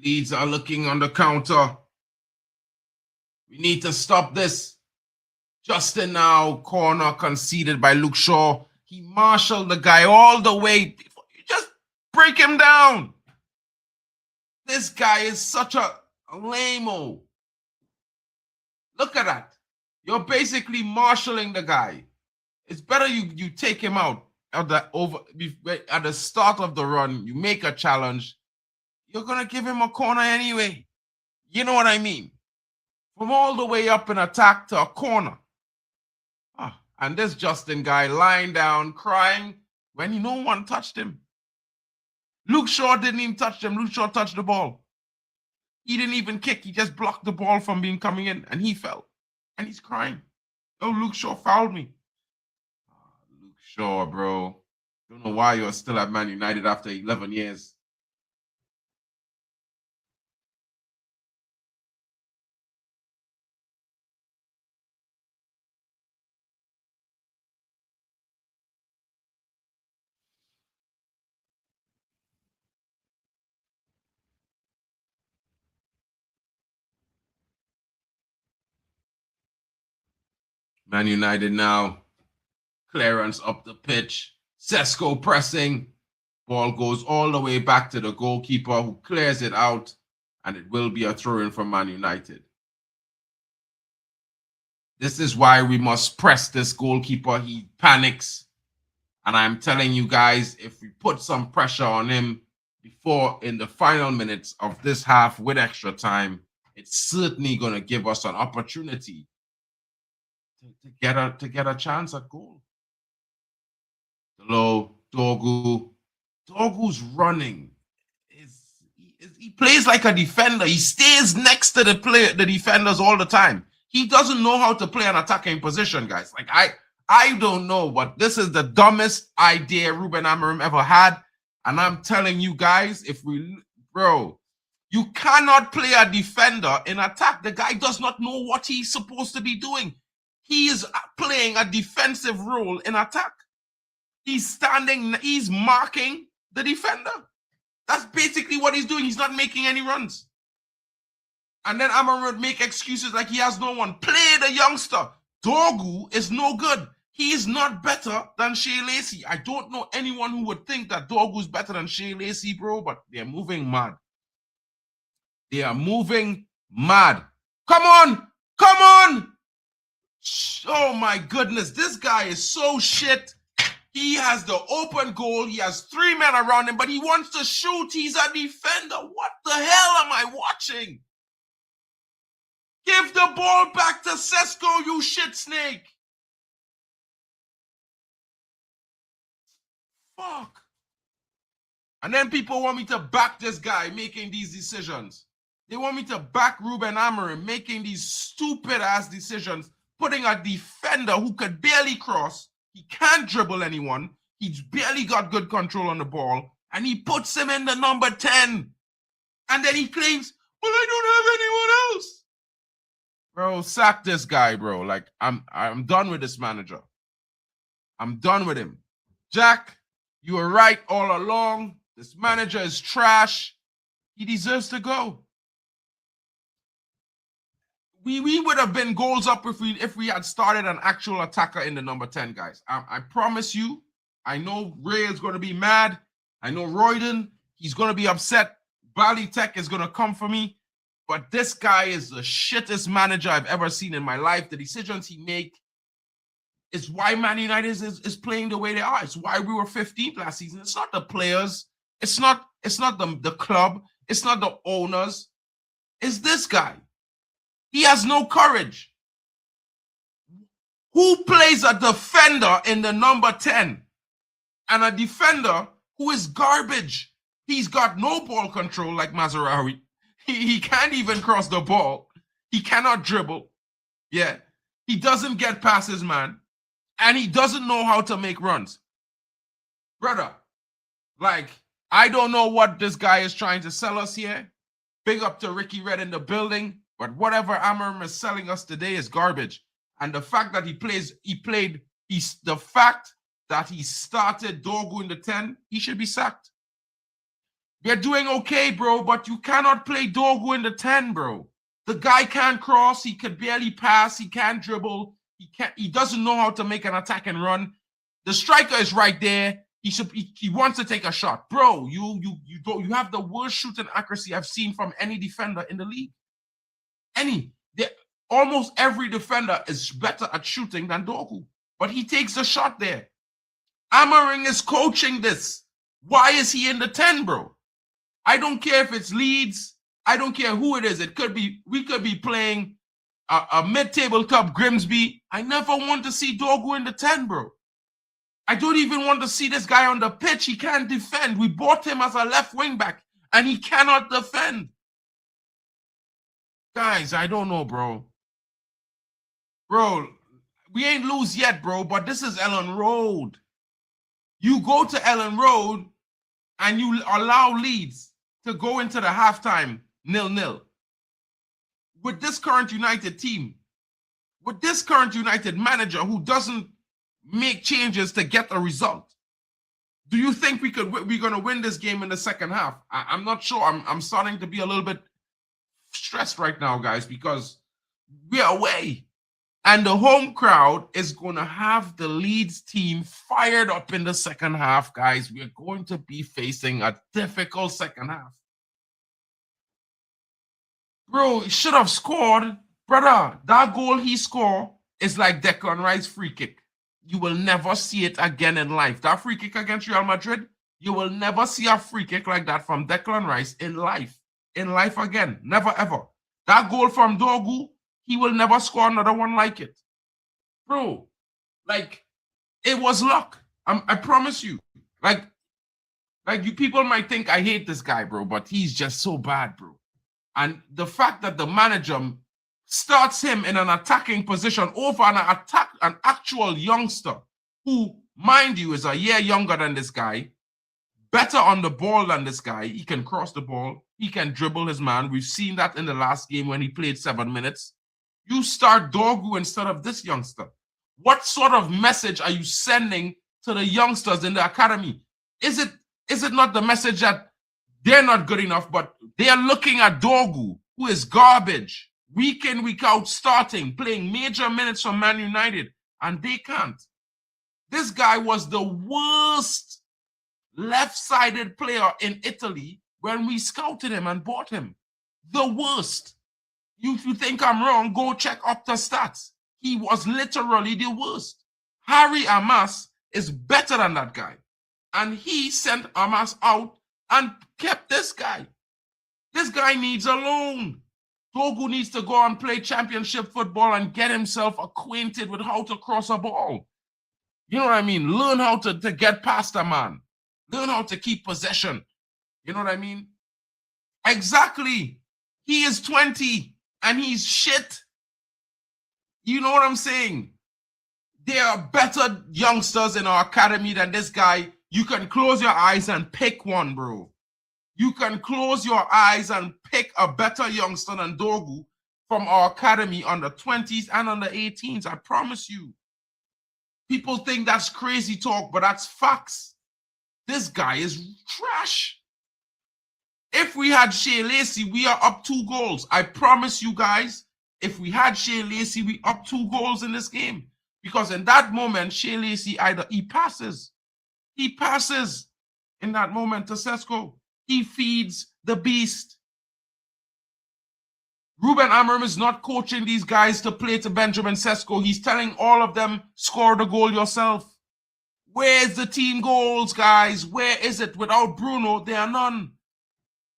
Leeds are looking on the counter. We need to stop this. Justin now, corner conceded by Luke Shaw. He marshaled the guy all the way. You just break him down. This guy is such a lame-o. Look at that. You're basically marshalling the guy. It's better you take him out at the start of the run. You make a challenge. You're going to give him a corner anyway. You know what I mean? From all the way up in attack to a corner. And this Justin guy lying down, crying, when no one touched him. Luke Shaw didn't even touch him. Luke Shaw touched the ball. He didn't even kick. He just blocked the ball from coming in, and he fell. And he's crying. Oh, Luke Shaw fouled me. Luke Shaw, bro. Don't know why you're still at Man United after 11 years. Man United now. Clearance up the pitch. Sesko pressing. Ball goes all the way back to the goalkeeper who clears it out. And it will be a throw-in from Man United. This is why we must press this goalkeeper. He panics. And I'm telling you guys, if we put some pressure on him before in the final minutes of this half with extra time, it's certainly going to give us an opportunity to get a chance at goal. Hello, Dorgu. Dorgu's running. He plays like a defender. He stays next to the defenders all the time. He doesn't know how to play an attacking position, guys. Like I don't know, but this is the dumbest idea Ruben Amorim ever had. And I'm telling you guys, bro, you cannot play a defender in attack. The guy does not know what he's supposed to be doing. He is playing a defensive role in attack. He's standing, he's marking the defender. That's basically what he's doing. He's not making any runs. And then Amorim would make excuses like he has no one. Play the youngster. Dorgu is no good. He is not better than Shea Lacey. I don't know anyone who would think that Dorgu is better than Shea Lacey, bro, but they're moving mad. They are moving mad. Come on! Come on! Oh my goodness, this guy is so shit. He has the open goal. He has 3 men around him, but he wants to shoot. He's a defender. What the hell am I watching? Give the ball back to Sesko, you shit snake. Fuck. And then people want me to back this guy making these decisions. They want me to back Ruben Amorim making these stupid-ass decisions, putting a defender who could barely cross. He can't dribble anyone. He's barely got good control on the ball. And he puts him in the number 10. And then he claims, well, I don't have anyone else. Bro, sack this guy, bro. Like, I'm done with this manager. I'm done with him. Jack, you were right all along. This manager is trash. He deserves to go. We would have been goals up if we had started an actual attacker in the number 10, guys. I promise you, I know Ray is going to be mad. I know Royden, he's going to be upset. Bally Tech is going to come for me. But this guy is the shittest manager I've ever seen in my life. The decisions he makes is why Man United is playing the way they are. It's why we were 15th last season. It's not the players. It's not the club. It's not the owners. It's this guy. He has no courage. Who plays a defender in the number 10 and a defender who is garbage? He's got no ball control like Mazraoui. He can't even cross the ball. He cannot dribble. Yeah. He doesn't get past his man. And he doesn't know how to make runs. Brother, like, I don't know what this guy is trying to sell us here. Big up to Ricky Red in the building. But whatever Amorim is selling us today is garbage. And the fact that the fact that he started Dorgu in the 10, he should be sacked. We're doing okay, bro, but you cannot play Dorgu in the 10, bro. The guy can't cross, he can barely pass, he can't dribble, he doesn't know how to make an attack and run. The striker is right there. He wants to take a shot. Bro, you have the worst shooting accuracy I've seen from any defender in the league. Almost every defender is better at shooting than Dorgu, but he takes a shot there. Amorim is coaching this. Why is he in the 10, bro? I don't care if it's Leeds. I don't care who it is. We could be playing a mid-table top Grimsby. I never want to see Dorgu in the 10, bro. I don't even want to see this guy on the pitch. He can't defend. We bought him as a left wing back, and he cannot defend. Guys, I don't know, bro. Bro, we ain't lose yet, bro, but this is Elland Road. You go to Elland Road, and you allow Leeds to go into the halftime 0-0. With this current United team, with this current United manager who doesn't make changes to get a result, do you think we're going to win this game in the second half? I'm not sure. I'm starting to be a little bit stressed right now, guys, because we're away. And the home crowd is going to have the Leeds team fired up in the second half, guys. We're going to be facing a difficult second half. Bro, he should have scored. Brother, that goal he scored is like Declan Rice's free kick. You will never see it again in life. That free kick against Real Madrid, you will never see a free kick like that from Declan Rice in life. In life again. Never, ever. That goal from Dorgu, he will never score another one like it. Bro, like, it was luck. I promise you. Like you people might think I hate this guy, bro, but he's just so bad, bro. And the fact that the manager starts him in an attacking position over an actual youngster who, mind you, is a year younger than this guy, better on the ball than this guy. He can cross the ball. He can dribble his man. We've seen that in the last game when he played 7 minutes. You start Dorgu instead of this youngster. What sort of message are you sending to the youngsters in the academy? Is it not the message that they're not good enough, but they are looking at Dorgu, who is garbage, week in, week out, starting, playing major minutes for Man United, and they can't? This guy was the worst left-sided player in Italy when we scouted him and bought him. The worst. If you think I'm wrong, go check up the stats. He was literally the worst. Harry Amas is better than that guy. And he sent Amas out and kept this guy. This guy needs a loan. Dorgu needs to go and play championship football and get himself acquainted with how to cross a ball. You know what I mean? Learn how to get past a man. Learn how to keep possession. You know what I mean? Exactly. He is 20 and he's shit. You know what I'm saying? There are better youngsters in our academy than this guy. You can close your eyes and pick one, bro. You can close your eyes and pick a better youngster than Dorgu from our academy on the 20s and on the 18s. I promise you. People think that's crazy talk, but that's facts. This guy is trash. If we had Shea Lacey, we are up 2 goals. I promise you guys, if we had Shea Lacey, we up 2 goals in this game. Because in that moment, Shea Lacey he passes in that moment to Sesko. He feeds the beast. Ruben Amorim is not coaching these guys to play to Benjamin Sesko. He's telling all of them, score the goal yourself. Where's the team goals, guys? Where is it? Without Bruno, there are none.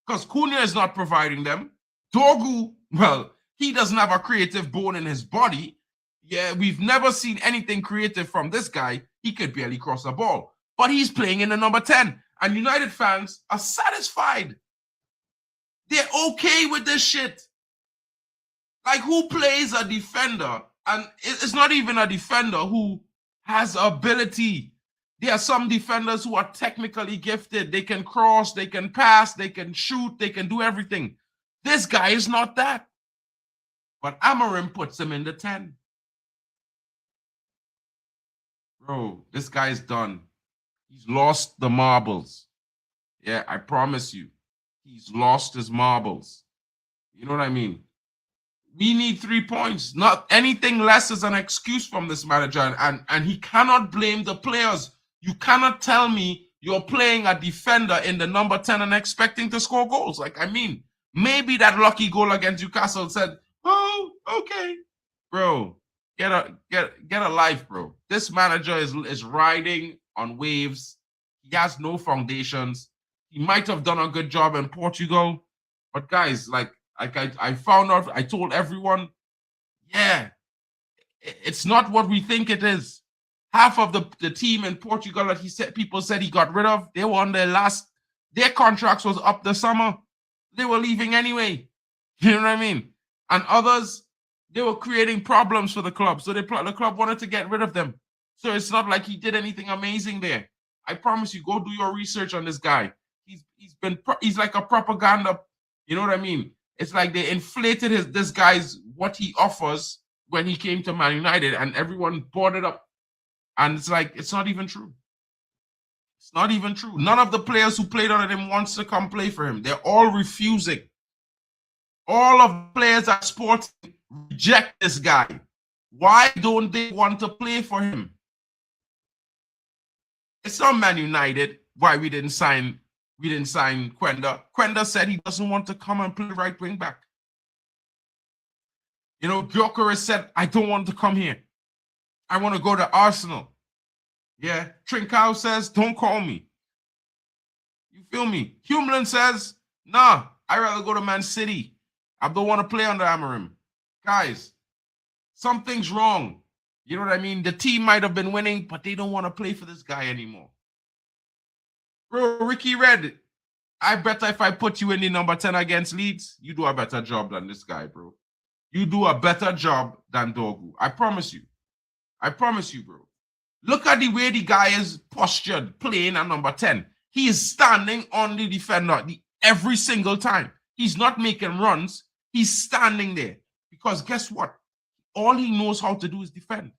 Because Cunha is not providing them. Dorgu, well, he doesn't have a creative bone in his body. Yeah, we've never seen anything creative from this guy. He could barely cross the ball. But he's playing in the number 10. And United fans are satisfied. They're okay with this shit. Like, who plays a defender? And it's not even a defender who has ability. There are some defenders who are technically gifted. They can cross, they can pass, they can shoot, they can do everything. This guy is not that. But Amorim puts him in the 10. Bro, this guy is done. He's lost the marbles. Yeah, I promise you. He's lost his marbles. You know what I mean? We need 3 points. Not anything less is an excuse from this manager. And he cannot blame the players. You cannot tell me you're playing a defender in the number 10 and expecting to score goals. Like, I mean, maybe that lucky goal against Newcastle said, oh, okay. Bro, get a life, bro. This manager is riding on waves. He has no foundations. He might have done a good job in Portugal. But guys, like I found out, I told everyone, yeah, it's not what we think it is. Half of the team in Portugal that people said he got rid of, they were on their contracts was up the summer. They were leaving anyway. You know what I mean? And others, they were creating problems for the club. So the club wanted to get rid of them. So it's not like he did anything amazing there. I promise you, go do your research on this guy. He's like a propaganda. You know what I mean? It's like they inflated this guy's what he offers when he came to Man United, and everyone bought it up. And it's like, it's not even true. It's not even true. None of the players who played under him wants to come play for him. They're all refusing. All of the players at Sporting reject this guy. Why don't they want to play for him? It's not Man United why we didn't sign Quenda. Quenda said he doesn't want to come and play right wing back. You know, Gyökeres said, I don't want to come here. I want to go to Arsenal. Yeah. Trincao says, don't call me. You feel me? Humelin says, nah, I'd rather go to Man City. I don't want to play under Amorim. Guys, something's wrong. You know what I mean? The team might have been winning, but they don't want to play for this guy anymore. Bro, Ricky Red, I bet if I put you in the number 10 against Leeds, you do a better job than this guy, bro. You do a better job than Dogu. I promise you. I promise you, bro. Look at the way the guy is postured playing at number 10. He is standing on the defender every single time. He's not making runs. He's standing there. Because guess what? All he knows how to do is defend.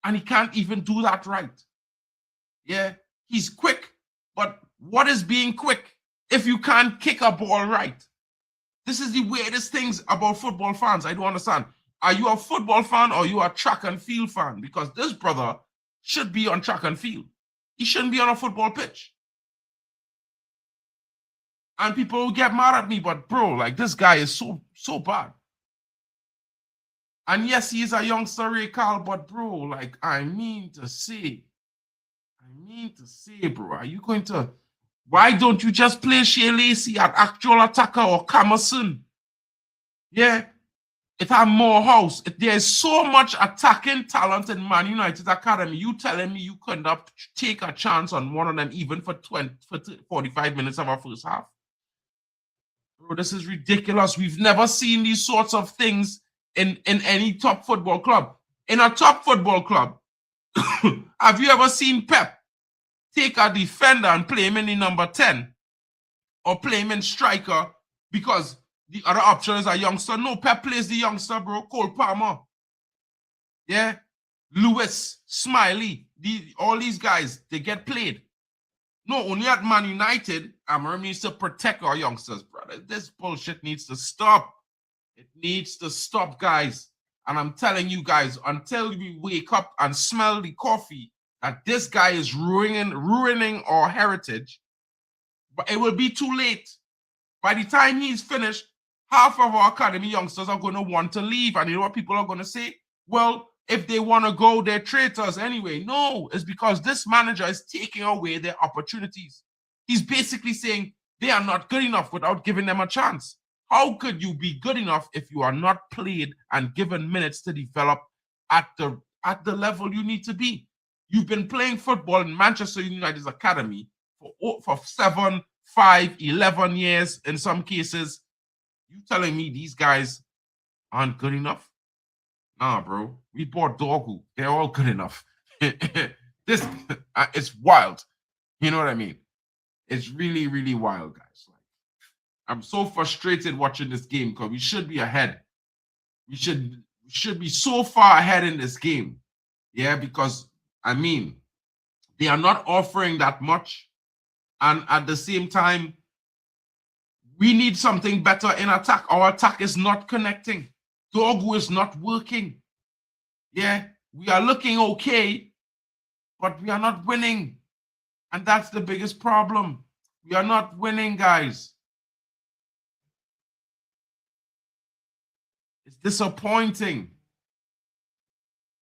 And he can't even do that right. Yeah, he's quick. But what is being quick if you can't kick a ball right? This is the weirdest things about football fans. I don't understand. Are you a football fan or are you a track and field fan? Because this brother should be on track and field. He shouldn't be on a football pitch. And people will get mad at me, but bro, like this guy is so bad. And yes, he is a youngster, Ray Carl, but bro, like I mean to say, bro, are you going to, why don't you just play Shea Lacey at actual attacker or Camerson? Yeah. It had more house. There's so much attacking talent in Man United Academy. You telling me you couldn't take a chance on one of them even for 45 minutes of our first half? Bro, this is ridiculous. We've never seen these sorts of things in any top football club. In a top football club, have you ever seen Pep take a defender and play him in the number 10 or play him in striker because the other option is a youngster? No, Pep plays the youngster, bro. Cole Palmer. Yeah. Lewis, Smiley. All these guys, they get played. No, only at Man United, Amorim needs to protect our youngsters, brother. This bullshit needs to stop. It needs to stop, guys. And I'm telling you guys, until we wake up and smell the coffee, that this guy is ruining our heritage, but it will be too late. By the time he's finished, half of our academy youngsters are going to want to leave. And you know what people are going to say? Well, if they want to go, they're traitors anyway. No, it's because this manager is taking away their opportunities. He's basically saying they are not good enough without giving them a chance. How could you be good enough if you are not played and given minutes to develop at the level you need to be? You've been playing football in Manchester United's academy for 7, 5, 11 years in some cases. You telling me these guys aren't good enough? Nah, bro. We bought Dorgu. They're all good enough. This it's wild. You know what I mean? It's really, really wild, guys. Like, I'm so frustrated watching this game because we should be ahead. We should be so far ahead in this game. Yeah, because I mean, they are not offering that much. And at the same time, we need something better in attack. Our attack is not connecting. Dorgu is not working. Yeah, we are looking okay, but we are not winning. And that's the biggest problem. We are not winning, guys. It's disappointing.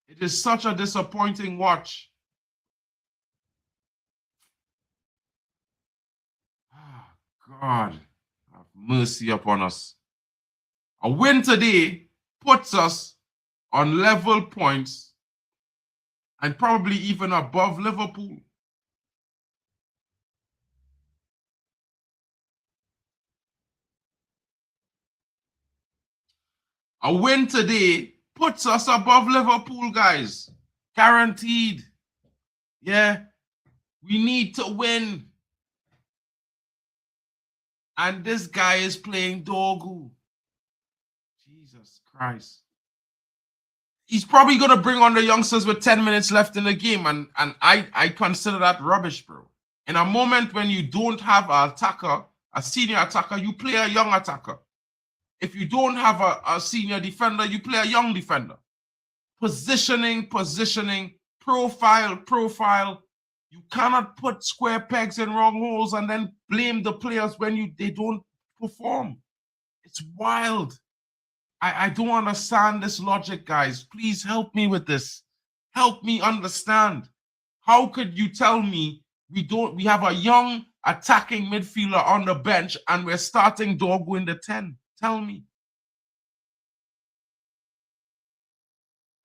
It is such a disappointing watch. Oh, God, have mercy upon us. A win today puts us on level points and probably even above Liverpool. A win today puts us above Liverpool, guys. Guaranteed. Yeah, we need to win. And this guy is playing Dorgu. Jesus Christ. He's probably going to bring on the youngsters with 10 minutes left in the game. And I consider that rubbish, bro. In a moment when you don't have an attacker, a senior attacker, you play a young attacker. If you don't have a senior defender, you play a young defender. Positioning, profile. You cannot put square pegs in wrong holes and then blame the players when they don't perform. It's wild. I don't understand this logic, guys. Please help me with this. Help me understand. How could you tell me we have a young attacking midfielder on the bench and we're starting Dorgu in the 10? Tell me.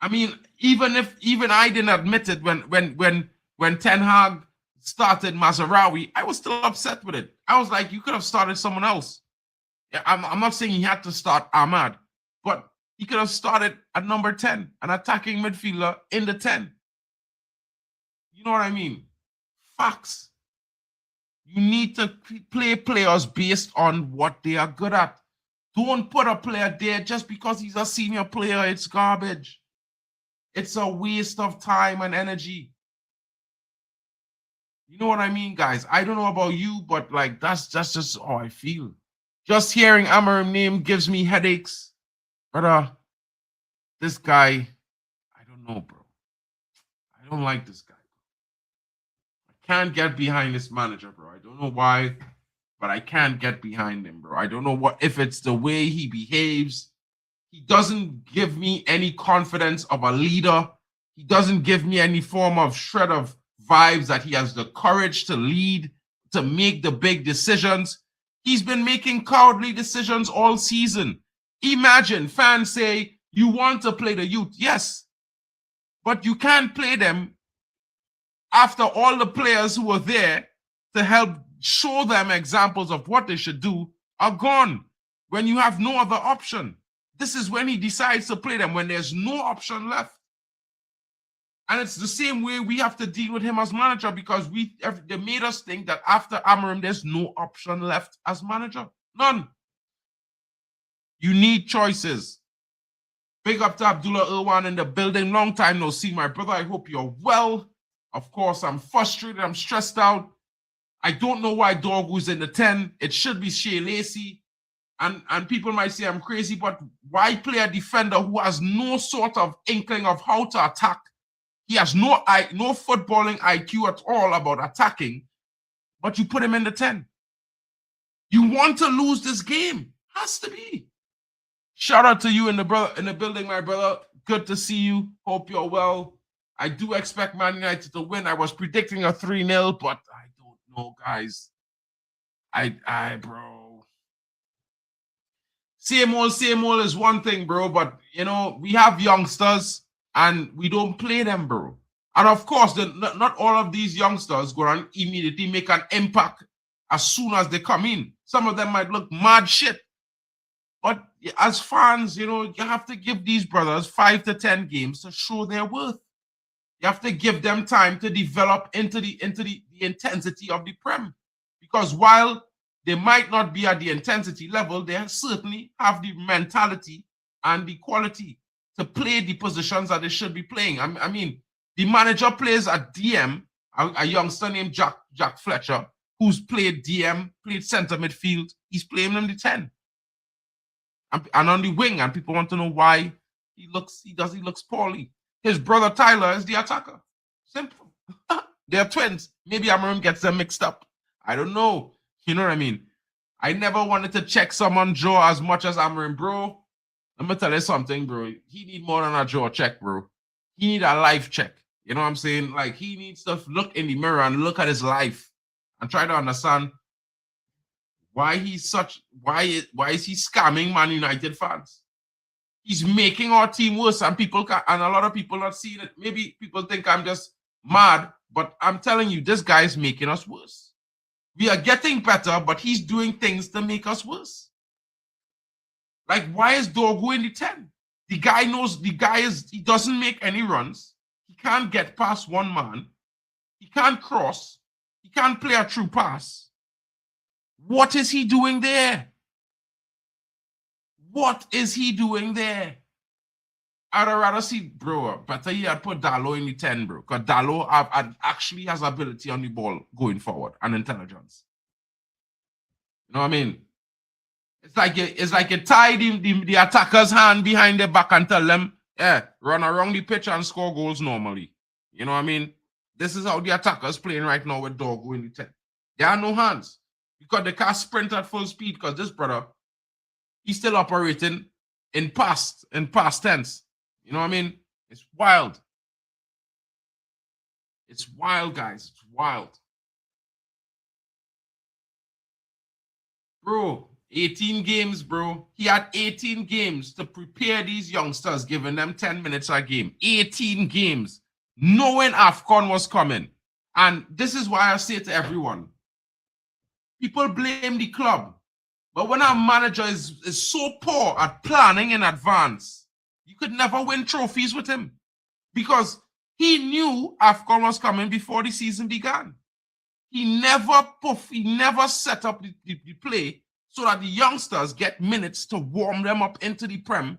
I mean, even I didn't admit it when Ten Hag started Mazraoui, I was still upset with it. I was like, you could have started someone else. I'm not saying he had to start Ahmad, but he could have started at number 10, an attacking midfielder in the 10. You know what I mean? Facts. You need to play players based on what they are good at. Don't put a player there just because he's a senior player. It's garbage. It's a waste of time and energy. You know what I mean, guys? I don't know about you, but like that's just how I feel. Just hearing Amorim name gives me headaches. But this guy, I don't know, bro. I don't like this guy. I can't get behind this manager, bro. I don't know why, but I can't get behind him, bro. I don't know if it's the way he behaves. He doesn't give me any confidence of a leader. He doesn't give me any form of shred of vibes that he has the courage to lead, to make the big decisions. He's been making cowardly decisions all season. Imagine fans say, you want to play the youth. Yes, but you can't play them after all the players who were there to help show them examples of what they should do are gone when you have no other option. This is when he decides to play them, when there's no option left. And it's the same way we have to deal with him as manager because they made us think that after Amorim, there's no option left as manager. None. You need choices. Big up to Abdullah Irwan in the building. Long time no see, my brother. I hope you're well. Of course, I'm frustrated. I'm stressed out. I don't know why Dorgu's in the 10. It should be Shea Lacey. And people might say I'm crazy, but why play a defender who has no sort of inkling of how to attack? He has no footballing IQ at all about attacking, but you put him in the 10. You want to lose this game. Has to be. Shout out to you in the building, my brother. Good to see you. Hope you're well. I do expect Man United to win. I was predicting a 3-0, but I don't know, guys. Bro. Same old is one thing, bro. But, you know, we have youngsters and we don't play them, bro. And of course, not all of these youngsters go and immediately make an impact as soon as they come in. Some of them might look mad shit. But as fans, you have to give these brothers 5 to 10 games to show their worth. You have to give them time to develop into the intensity of the Prem. Because while they might not be at the intensity level, they certainly have the mentality and the quality to play the positions that they should be playing. I mean, the manager plays at DM, a youngster named Jack Fletcher, who's played DM, played center midfield. He's playing on the 10 and on the wing, and people want to know why he looks poorly. His brother Tyler is the attacker. Simple. They're twins. Maybe Amorim gets them mixed up. I don't know. You know what I mean? I never wanted to check someone's jaw as much as Amorim, bro. I'm going to tell you something, bro. He need more than a jaw check, bro. He need a life check. You know what I'm saying? Like, he needs to look in the mirror and look at his life and try to understand why is he scamming Man United fans? He's making our team worse, and a lot of people not seeing it. Maybe people think I'm just mad, but I'm telling you, this guy is making us worse. We are getting better, but he's doing things to make us worse. Like, why is Dorgo in the 10? The guy knows he doesn't make any runs. He can't get past one man. He can't cross. He can't play a true pass. What is he doing there? What is he doing there? I'd rather see, bro, better he had put Dalot in the 10, bro. Because Dalot actually has ability on the ball going forward and intelligence. You know what I mean? It's like you tie the attacker's hand behind their back and tell them, yeah, run around the pitch and score goals normally. You know what I mean? This is how the attacker's playing right now with Dorgo in the 10. There are no hands. Because they can't sprint at full speed, because this brother, he's still operating in past tense. You know what I mean? It's wild. It's wild, guys. It's wild. Bro, 18 games, bro. He had 18 games to prepare these youngsters, giving them 10 minutes a game. 18 games, knowing AFCON was coming. And this is why I say to everyone, people blame the club. But when our manager is so poor at planning in advance, you could never win trophies with him. Because he knew AFCON was coming before the season began. He never set up the play so that the youngsters get minutes to warm them up into the Prem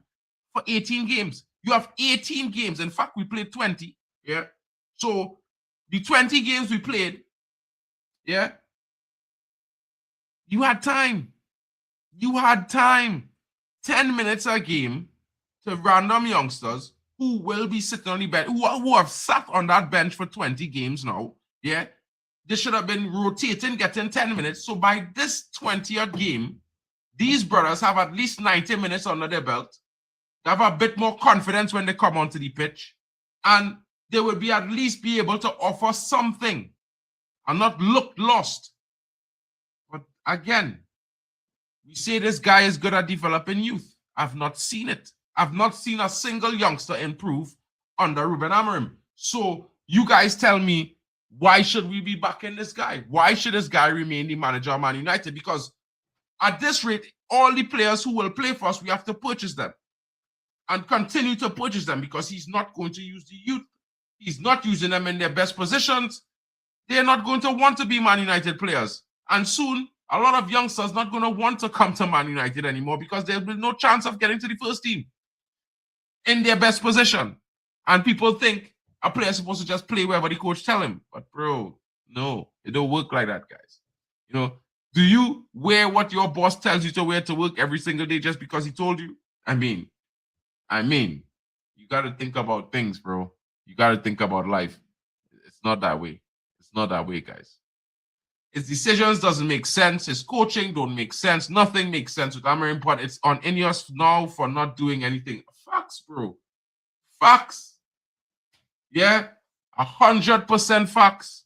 for 18 games. You have 18 games. In fact, we played 20. Yeah. So the 20 games we played, yeah, you had time. You had time. 10 minutes a game to random youngsters who will be sitting on the bench, who have sat on that bench for 20 games now. Yeah. They should have been rotating, getting 10 minutes. So by this 20th game, these brothers have at least 90 minutes under their belt. They have a bit more confidence when they come onto the pitch. And they will at least be able to offer something and not look lost. But again, we say this guy is good at developing youth. I've not seen it. I've not seen a single youngster improve under Ruben Amorim. So you guys tell me, why should we be backing this guy? Why should this guy remain the manager of Man United? Because at this rate, all the players who will play for us, we have to purchase them and continue to purchase them, because he's not going to use the youth. He's not using them in their best positions. They're not going to want to be Man United players. And soon, a lot of youngsters not going to want to come to Man United anymore, because there'll be no chance of getting to the first team in their best position. And people think a player is supposed to just play wherever the coach tell him. But bro, no, it don't work like that, guys. You know, do you wear what your boss tells you to wear to work every single day just because he told you? I mean, you got to think about things, bro. You got to think about life. It's not that way. It's not that way, guys. His decisions doesn't make sense. His coaching don't make sense. Nothing makes sense with Amorim, but it's on Ineos now for not doing anything. Facts, bro. Facts. Yeah, 100% facts.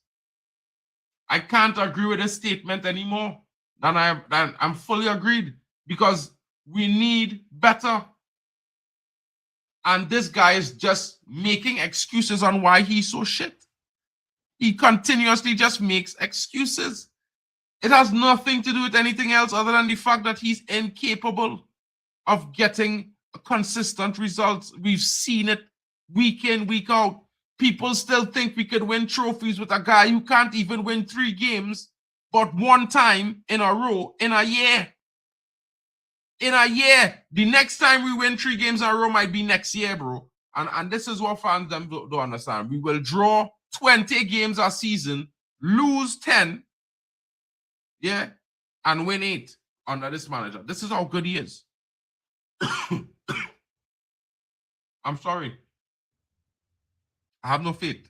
I can't agree with this statement anymore. I'm fully agreed, because we need better. And this guy is just making excuses on why he's so shit. He continuously just makes excuses. It has nothing to do with anything else other than the fact that he's incapable of getting consistent results. We've seen it week in, week out. People still think we could win trophies with a guy who can't even win 3 games, but 1 time in a row in a year. In a year. The next time we win 3 games in a row might be next year, bro. And this is what fans don't understand. We will draw 20 games a season, lose 10, yeah, and win 8 under this manager. This is how good he is. I'm sorry. I have no faith.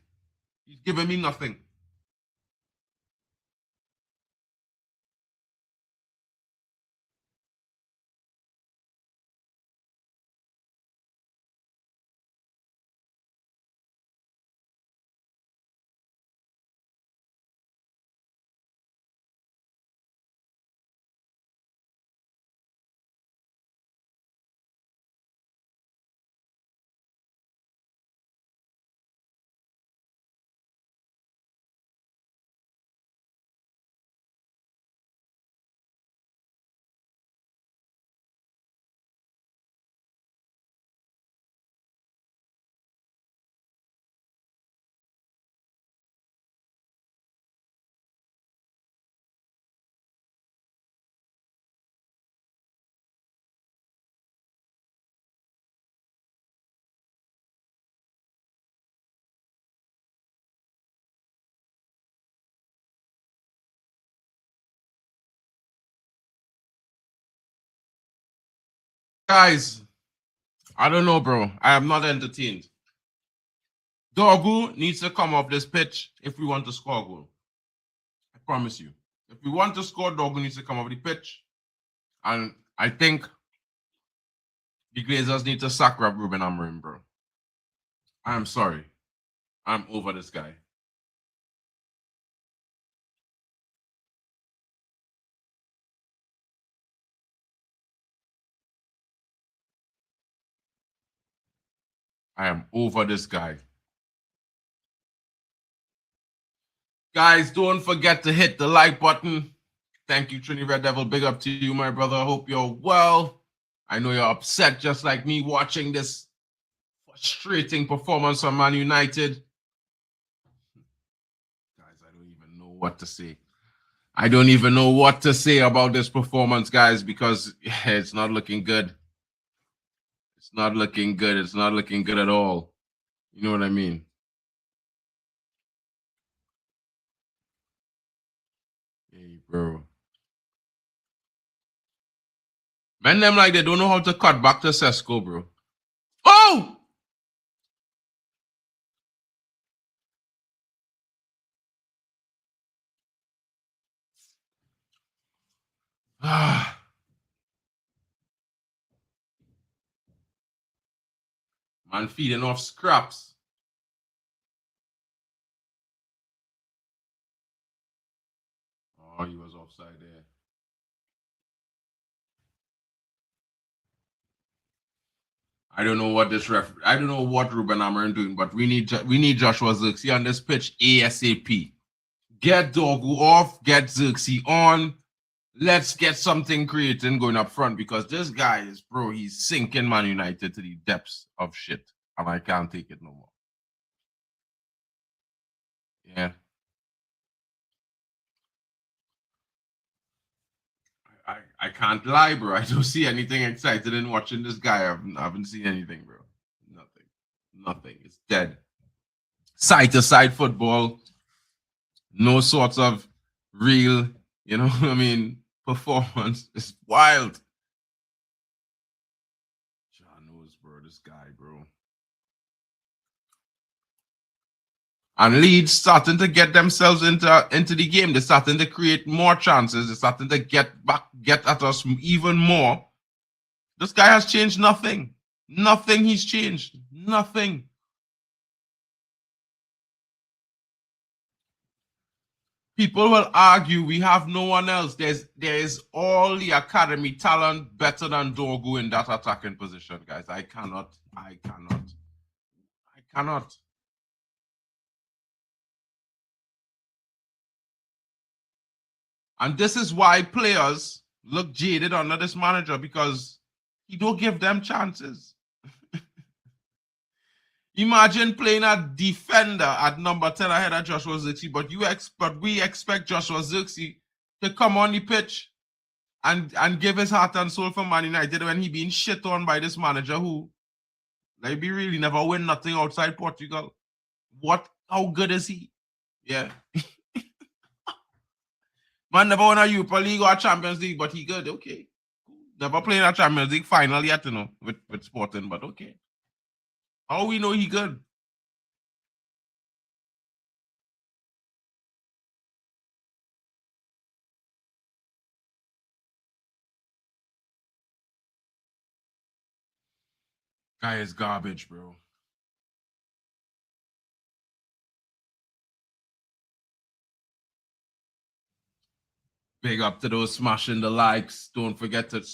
He's giving me nothing. Guys, I don't know, bro. I am not entertained. Dorgu needs to come off this pitch if we want to score a goal. I promise you. If we want to score, Dorgu needs to come off the pitch. And I think the Glazers need to sack Ruben Amorim, bro. I'm sorry. I'm over this guy. I am over this guy. Guys, don't forget to hit the like button. Thank you, Trini Red Devil. Big up to you, my brother. I hope you're well. I know you're upset just like me watching this frustrating performance from Man United. Guys, I don't even know what to say. I don't even know what to say about this performance, guys, because it's not looking good. It's not looking good. It's not looking good at all. You know what I mean? Hey, bro. Men them like they don't know how to cut back to Sesko, bro. Oh! Man feeding off scraps. Oh, he was offside there. I don't know what I don't know what Ruben Amorim doing, but we need Joshua Zirkzee on this pitch ASAP. Get Dorgu off, get Zirkzee on. Let's get something creating going up front because this guy is, bro, he's sinking Man United to the depths of shit. And I can't take it no more. Yeah. I can't lie, bro. I don't see anything excited in watching this guy. I haven't seen anything, bro. Nothing. Nothing. It's dead. Side-to-side football. No sorts of real, you know what I mean, performance. It's wild. John knows, bro. This guy, bro. And Leeds starting to get themselves into the game. They're starting to create more chances. They're starting to get at us even more. This guy has changed nothing. Nothing he's changed. Nothing. People will argue we have no one else. There is all the academy talent better than Dorgu in that attacking position, guys. I cannot. And this is why players look jaded under this manager, because he don't give them chances. Imagine playing a defender at number 10 ahead of Joshua Zirkzee, but we expect Joshua Zirkzee to come on the pitch and give his heart and soul for Man United when he being shit on by this manager who, like, be really never win nothing outside Portugal. How good is he? Yeah. Man never won a Europa League or a Champions League, but he good. Okay. Never played a Champions League final yet, with Sporting, but okay. How we know he good? Guy is garbage, bro. Big up to those smashing the likes. Don't forget to,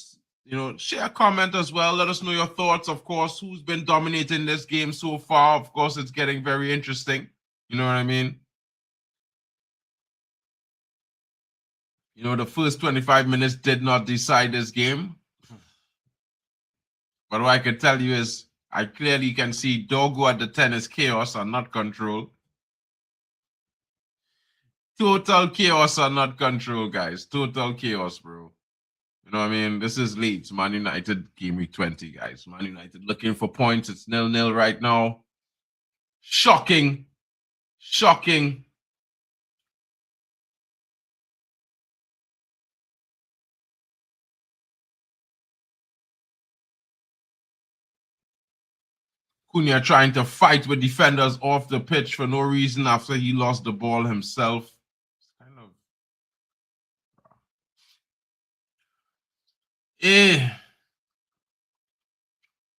share a comment as well. Let us know your thoughts, of course. Who's been dominating this game so far? Of course, it's getting very interesting. You know what I mean? The first 25 minutes did not decide this game. But what I can tell you is I clearly can see Dogo at the 10 is chaos and not control. Total chaos and not control, guys. Total chaos, bro. You know what I mean? This is Leeds. Man United game week 20, guys. Man United looking for points. It's 0-0 right now. Shocking. Shocking. Cunha trying to fight with defenders off the pitch for no reason after he lost the ball himself. Kind of.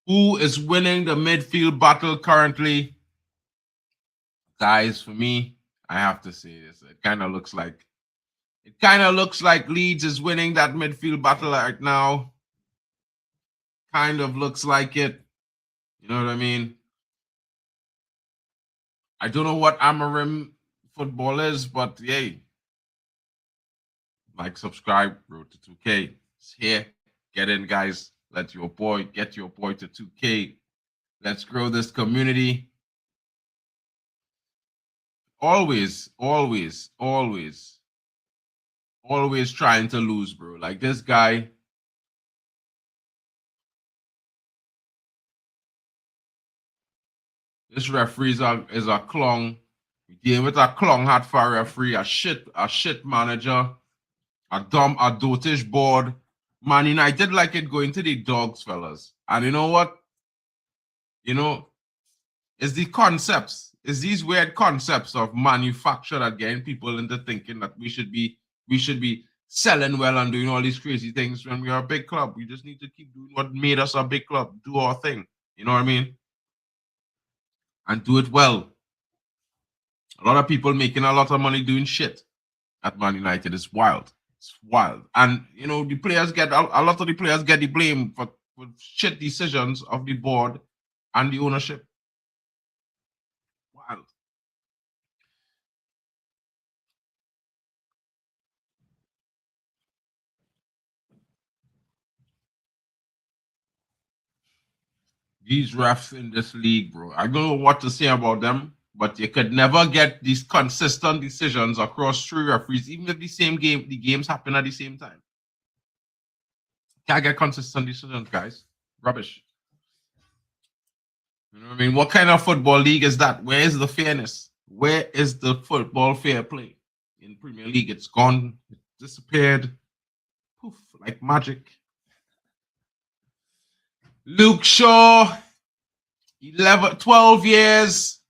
Who is winning the midfield battle currently? Guys, for me, I have to say this. It kind of looks like Leeds is winning that midfield battle right now. Kind of looks like it. You know what I mean? I don't know what Amorim football is, but yay. Like, subscribe, road to 2K. It's here. Get in, guys. Get your boy to 2K. Let's grow this community. Always trying to lose, bro. Like this guy. This referee is a clown. We dealing with a clown hat for a referee, a shit manager, a dotish board. Man United like it going to the dogs, fellas. And you know what? It's the concepts. It's these weird concepts of manufacture that getting people into thinking that we should be selling well and doing all these crazy things when we are a big club. We just need to keep doing what made us a big club. Do our thing. You know what I mean? And do it well. A lot of people making a lot of money doing shit at Man United. It's wild. It's wild. And, the players a lot of the players get the blame for shit decisions of the board and the ownership. Wild. These refs in this league, bro. I don't know what to say about them, but you could never get these consistent decisions across 3 referees, even if the games happen at the same time. Can't get consistent decisions, guys. Rubbish. You know what I mean? What kind of football league is that? Where is the fairness? Where is the football fair play? In Premier League, it's gone. It disappeared. Poof, like magic. Luke Shaw, 12 years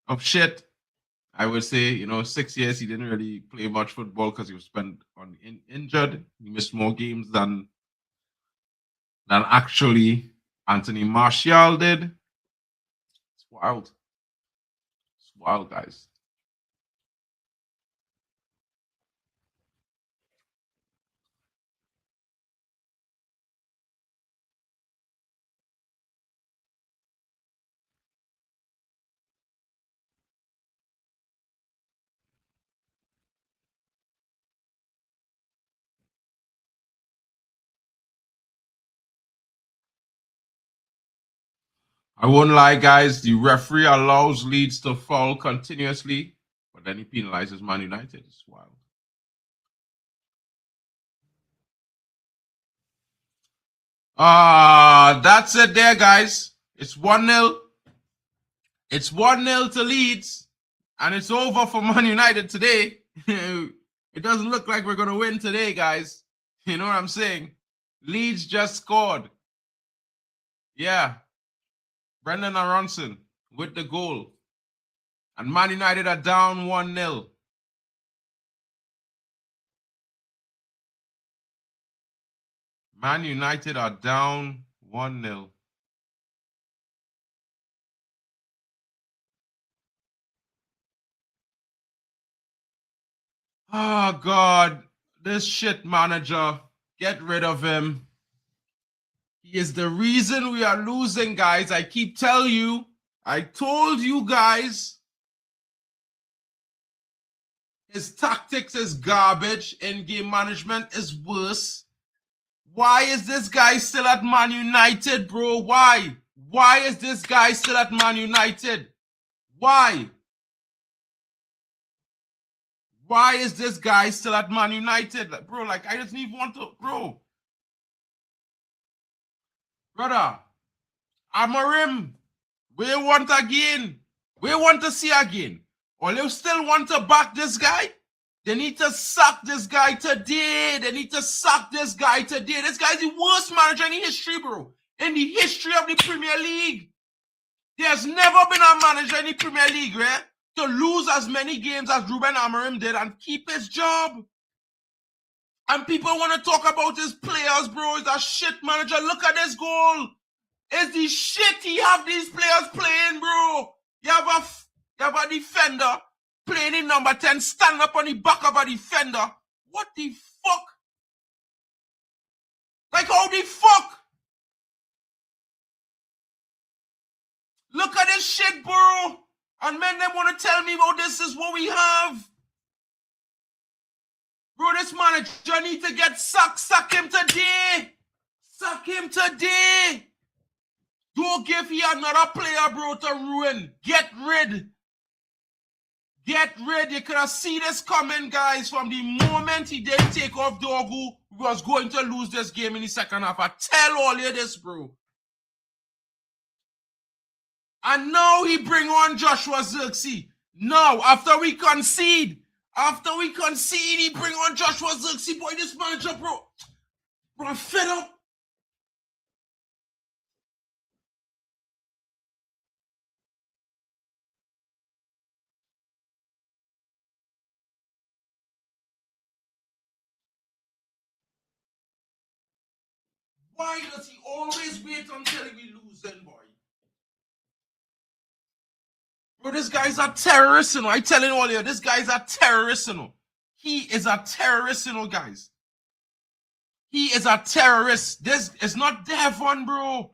of shit. I would say, 6 years he didn't really play much football because he was spent on injured. He missed more games than actually Anthony Martial did. It's wild. It's wild, guys. I won't lie, guys. The referee allows Leeds to foul continuously, but then he penalizes Man United. It's wild. That's it there, guys. It's 1-0. It's 1-0 to Leeds, and it's over for Man United today. It doesn't look like we're going to win today, guys. You know what I'm saying? Leeds just scored. Yeah. Brendan Aronson with the goal. And Man United are down 1-0. Man United are down 1-0. Oh, God. This shit manager. Get rid of him. He is the reason we are losing, guys. I keep telling you. I told you guys. His tactics is garbage. In-game management is worse. Why is this guy still at Man United, bro? Why? Why is this guy still at Man United? Why? Why is this guy still at Man United? Like, bro, like, I just even want to, bro. Brother, Amorim, we want again. We want to see again. Or you still want to back this guy? They need to sack this guy today. They need to sack this guy today. This guy's the worst manager in the history, bro. In the history of the Premier League. There's never been a manager in the Premier League, right? To lose as many games as Ruben Amorim did and keep his job. And people want to talk about his players, bro. He's a shit manager. Look at this goal. It's the shit he have these players playing, bro. You have a defender playing in number 10, stand up on the back of a defender. What the fuck? Like, how the fuck? Look at this shit, bro. And men, them want to tell me about this is what we have. Bro, this manager need to get sacked. Sack him today. Sack him today. Don't give you another player, bro, to ruin. Get rid. Get rid. You could have seen this coming, guys, from the moment he didn't take off Dogu. We was going to lose this game in the second half. I tell all you this, bro. And now he bring on Joshua Zirkzee. Now, after we concede, he bring on Joshua Zirkzee. Boy, this manager, bro, I'm fed up. Why does he always wait until we lose then, boy? Bro, this guy's a terrorist, you know. I telling all you, this guy's a terrorist, you know. He is a terrorist, you know, guys. He is a terrorist. This is not Devon, bro.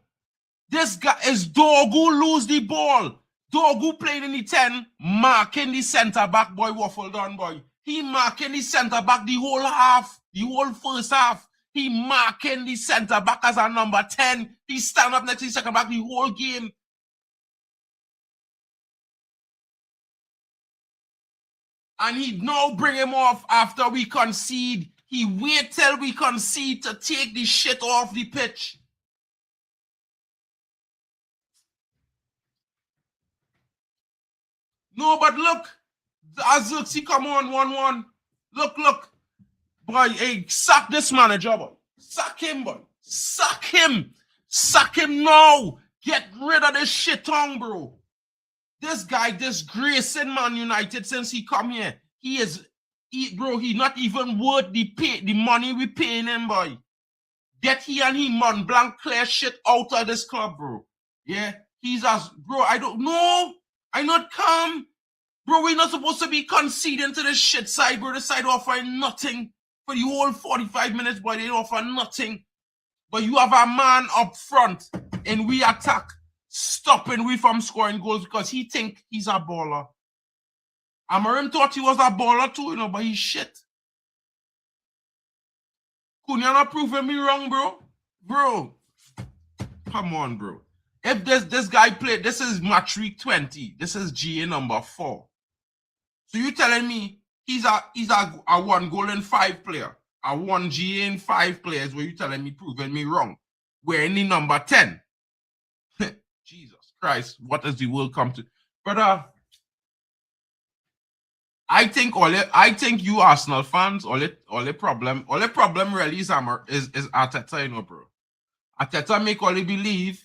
This guy is Dogu lose the ball. Dogu playing in the 10, marking the centre back, boy, waffle down, boy. He marking the centre back the whole half, the whole first half. He marking the centre back as a number 10. He stand up next to the second back the whole game. And he now bring him off after we concede. He wait till we concede to take the shit off the pitch. No, but look. Zirkzee come on 1-1. Look. Boy, hey, sack this manager, boy. Sack him, boy. Sack him. Sack him now. Get rid of this shit tongue, bro. This guy disgracing Man United since he come here. He not even worth the money we paying him, boy. Get he and he Mont Blanc clear shit out of this club, bro. Yeah, he's as, bro, I don't know. I not come. Bro, we're not supposed to be conceding to this shit side, bro. The side offering nothing. For the whole 45 minutes, boy, they offer nothing. But you have a man up front and we attack, stopping we from scoring goals because he think he's a baller. Amorim thought he was a baller too, you know, but he's shit. Couldn't you not prove me wrong, bro? Bro, come on, bro. If this guy played, this is match week 20. This is GA number 4. So you telling me he's a 1 goal in 5 player, a 1 GA in 5 players, where you telling me, proving me wrong? We're in the number 10. Jesus Christ, what does the world come to? Brother, I think you Arsenal fans, all the problem really is Arteta, you know, bro. Arteta make all believe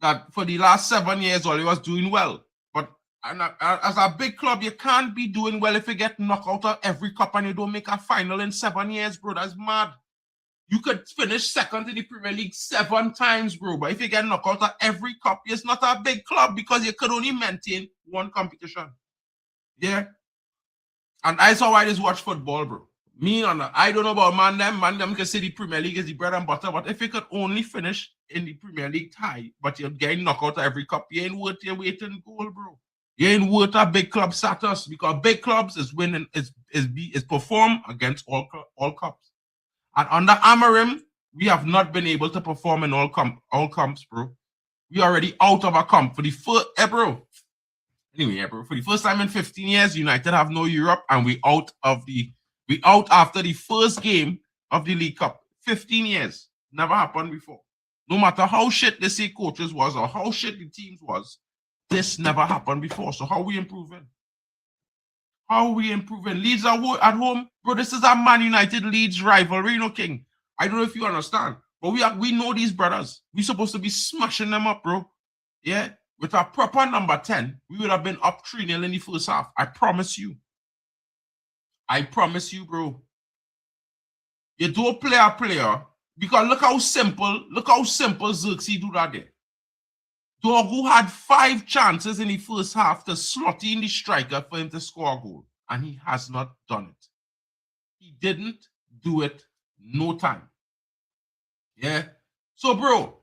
that for the last 7 years, all he was doing well. But as a big club, you can't be doing well if you get knocked out of every cup and you don't make a final in 7 years, bro. That's mad. You could finish second in the Premier League 7 times, bro. But if you get knocked out of every cup, it's not a big club because you could only maintain 1 competition. Yeah. And I saw why I just watch football, bro. I don't know about man them can say the Premier League is the bread and butter, but if you could only finish in the Premier League tie, but you're getting knocked out of every cup, you ain't worth your weight in gold, bro. You ain't worth a big club status, because big clubs is winning, is perform against all cups. And under Amorim, we have not been able to perform in all comps, bro. We already out of a comp for the first, bro. Anyway, bro, for the first time in 15 years, United have no Europe, and we out after the first game of the League Cup. 15 years. Never happened before. No matter how shit the say coaches was or how shit the teams was, this never happened before. So how are we improving? How are we improving? Leeds are at home. Bro, this is a Man United Leeds rivalry, you know, King. I don't know if you understand, but we know these brothers. We're supposed to be smashing them up, bro. Yeah? With a proper number 10, we would have been up 3-0 in the first half. I promise you. I promise you, bro. You don't play a player, because look how simple Xerxes do that there. Dogu had 5 chances in the first half to slot in the striker for him to score a goal, and he has not done it. He didn't do it no time. Yeah? So, bro,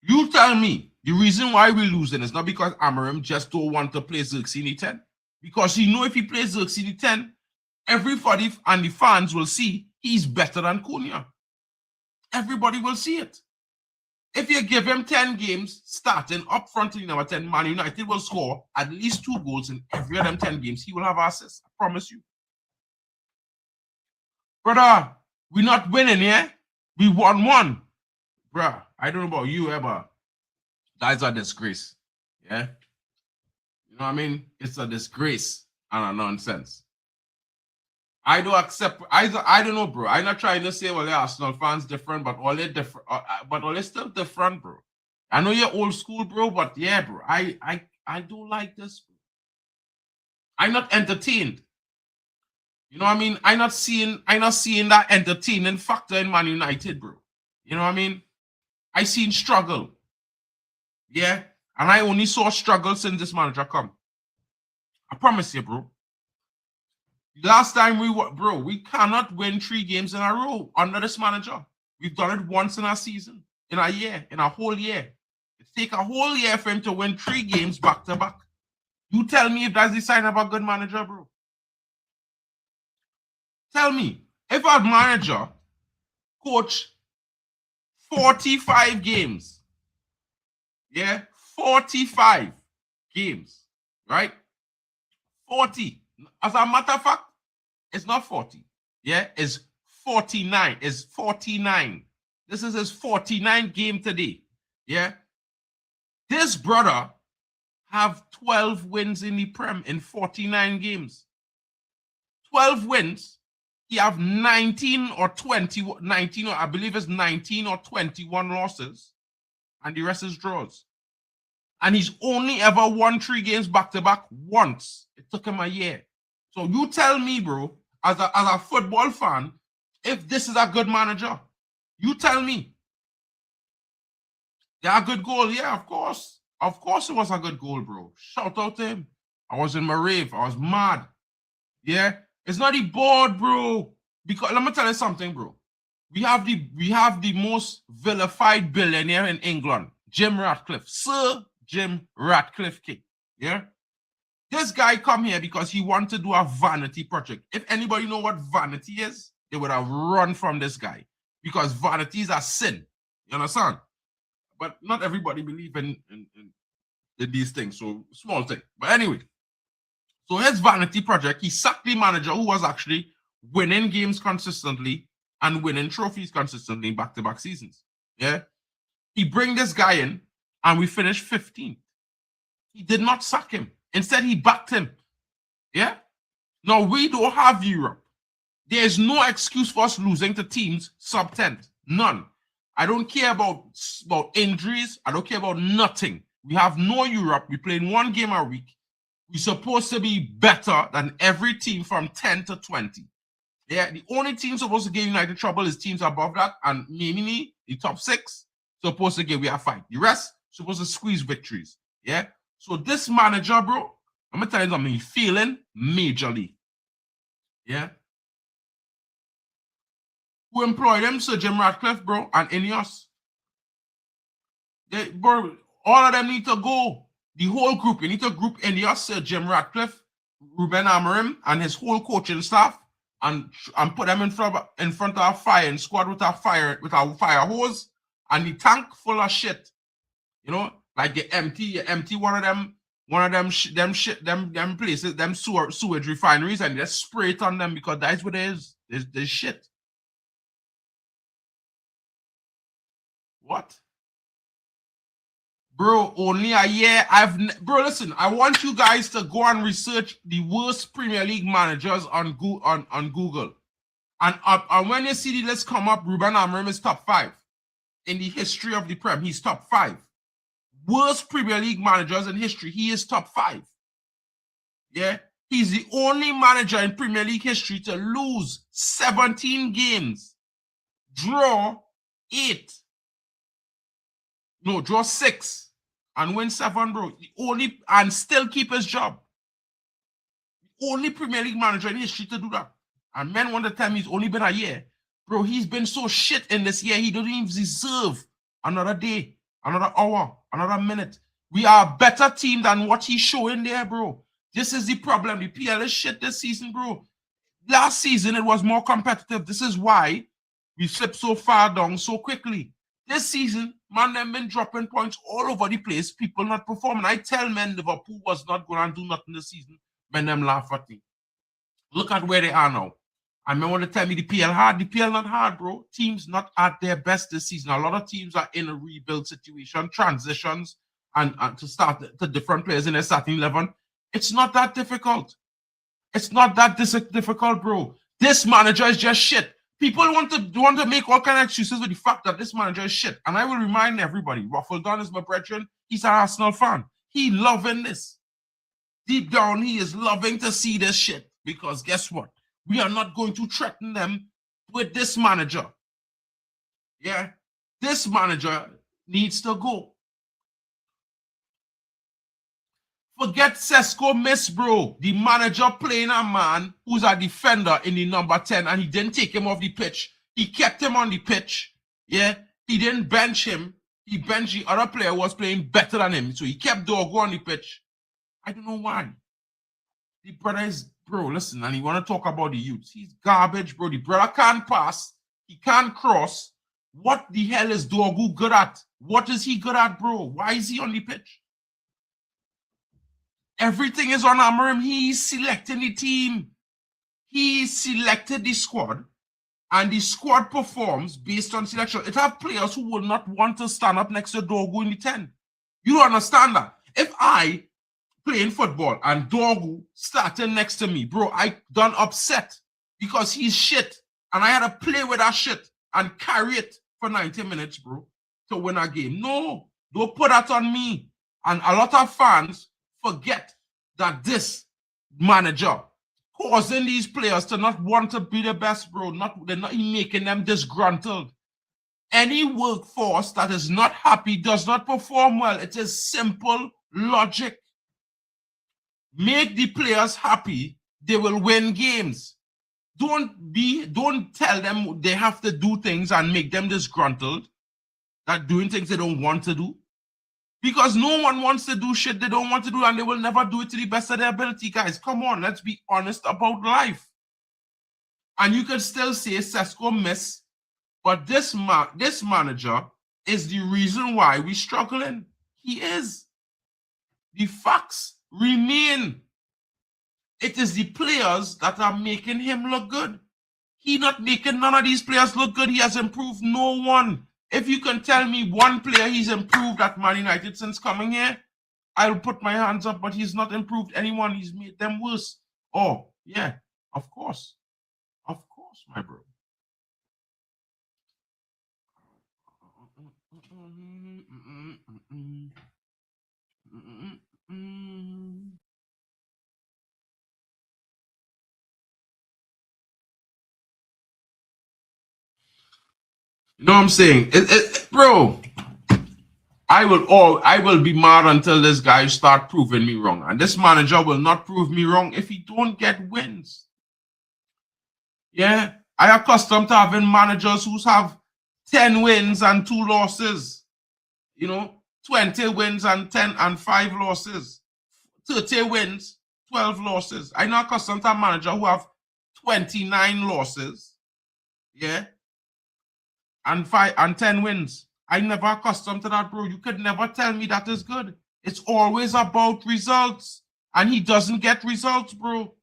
you tell me the reason why we're losing is not because Amorim just don't want to play Xerxes in the 10. Because he know if he plays Xerxes in the 10, everybody and the fans will see he's better than Cunha. Everybody will see it. If you give him 10 games starting up front in number 10, Man United will score at least 2 goals in every of them 10 games. He will have assists. I promise you. Brother, we're not winning, yeah? We won 1. Bruh, I don't know about you ever. That's a disgrace. Yeah? You know what I mean? It's a disgrace and a nonsense. I don't accept. I don't know, bro. I'm not trying to say, well, the Arsenal fans different, but all they different. But all they still different, bro. I know you're old school, bro, but yeah, bro. I don't like this, bro. I'm not entertained. You know what I mean? I'm not seeing that entertaining factor in Man United, bro. You know what I mean? I seen struggle. Yeah, and I only saw struggle since this manager come. I promise you, bro. Last time we cannot win 3 games in a row under this manager. We've done it once in a season, in a whole year. It takes a whole year for him to win 3 games back to back. You tell me if that's the sign of a good manager, bro. Tell me, if a manager coach 45 games, yeah, 45 games, right? 40. As a matter of fact, it's not 40. Yeah, it's 49. It's 49. This is his 49th game today. Yeah. This brother have 12 wins in the Prem in 49 games. 12 wins. He have 19 or 20, 19 or I believe it's 19 or 21 losses. And the rest is draws. And he's only ever won 3 games back-to-back once. It took him a year. So you tell me, bro, as a football fan, if this is a good manager, you tell me. Yeah, a good goal. Yeah, of course. Of course it was a good goal, bro. Shout out to him. I was in my rave. I was mad. Yeah. It's not the board, bro. Because let me tell you something, bro. We have the most vilified billionaire in England, Jim Ratcliffe. Sir Jim Ratcliffe King. Yeah. This guy come here because he wanted to do a vanity project. If anybody know what vanity is, they would have run from this guy. Because vanity is a sin. You understand? but not everybody believe in these things. So small thing. But anyway, so his vanity project, he sacked the manager who was actually winning games consistently and winning trophies consistently in back-to-back seasons. Yeah. He bring this guy in and we finished 15th. He did not sack him. Instead, he backed him. Yeah. Now we don't have Europe. There is no excuse for us losing to teams sub-10th. None. I don't care about injuries. I don't care about nothing. We have no Europe. We play in one game a week. We're supposed to be better than every team from 10 to 20. Yeah, the only team supposed to give United trouble is teams above that, and mainly the top 6 supposed to give we a fight. The rest supposed to squeeze victories. Yeah. So this manager, bro, I'm gonna tell you something. He's failing majorly. Yeah. Who employed him? Sir Jim Ratcliffe, bro, and Ineos. Bro, all of them need to go. The whole group. You need to group Ineos, Sir Jim Ratcliffe, Ruben Amorim, and his whole coaching staff, and put them in front of a firing squad with a fire hose and the tank full of shit. You know, like you empty one of them places, them sewage refineries, and just spray it on them because that's what it is. There's shit. What? Bro, only a year. Bro, listen, I want you guys to go and research the worst Premier League managers on Google. And when you see the list come up, Ruben Amorim is top 5. In the history of the Prem, he's top 5. Worst Premier League managers in history, he is top 5. Yeah? He's the only manager in Premier League history to lose 17 games, draw 8. No, draw 6 and win 7, bro. And still keep his job. The only Premier League manager in history to do that. And men want to tell me he's only been a year. Bro, he's been so shit in this year, he doesn't even deserve another day, another hour, another minute. We are a better team than what he's showing there, bro. This is the problem. The PL is shit this season, bro. Last season, it was more competitive. This is why we slipped so far down so quickly. This season, man, them been dropping points all over the place. People not performing. I tell men Liverpool was not going to do nothing this season. Men them laugh at me. Look at where they are now. And men want to tell me the PL hard. The PL not hard, bro. Teams not at their best this season. A lot of teams are in a rebuild situation, transitions, and to start the different players in their starting 11. It's not that difficult. It's not that difficult, bro. This manager is just shit. People want to make all kind of excuses with the fact that this manager is shit. And I will remind everybody, Ruffledon is my brethren. He's an Arsenal fan. He loving this. Deep down, he is loving to see this shit. Because guess what? We are not going to threaten them with this manager. Yeah? This manager needs to go. Forget Sesko miss, bro. The manager playing a man who's a defender in the number 10 and he didn't take him off the pitch. He kept him on the pitch. Yeah. He didn't bench him. He benched the other player who was playing better than him. So he kept Dorgo on the pitch. I don't know why. The brother is, bro, listen, and he want to talk about the youth. He's garbage, bro. The brother can't pass. He can't cross. What the hell is Dorgo good at? What is he good at, bro? Why is he on the pitch? Everything is on Amorim. He's selecting the team. He selected the squad, and the squad performs based on selection. It have players who will not want to stand up next to Dorgo in the 10. You don't understand that. If I playing football and Dorgo starting next to me, bro, I done upset because he's shit, and I had to play with that shit and carry it for 90 minutes, bro, to win a game. No, don't put that on me. And a lot of fans forget that this manager causing these players to not want to be the best, bro. They're not making them disgruntled. Any workforce that is not happy does not perform well. It is simple logic. Make the players happy, they will win games. Don't tell them they have to do things and make them disgruntled, that doing things they don't want to do. Because no one wants to do shit they don't want to do, and they will never do it to the best of their ability, guys. Come on, let's be honest about life. And you can still say Sesko miss, but this manager is the reason why we're struggling. He is. The facts remain. It is the players that are making him look good. He not making none of these players look good. He has improved no one. If you can tell me one player he's improved at Man United since coming here, I'll put my hands up, but he's not improved anyone. He's made them worse. Oh, yeah, of course. Of course, my bro. You know what I'm saying? Bro, I will be mad until this guy start proving me wrong. And this manager will not prove me wrong if he don't get wins. Yeah, I accustomed to having managers who have 10 wins and 2 losses. You know, 20 wins and 5 losses. 30 wins, 12 losses. I'm not accustomed to a manager who have 29 losses. Yeah. And 10 wins. I never accustomed to that, bro. You could never tell me that is good. It's always about results. And he doesn't get results, bro.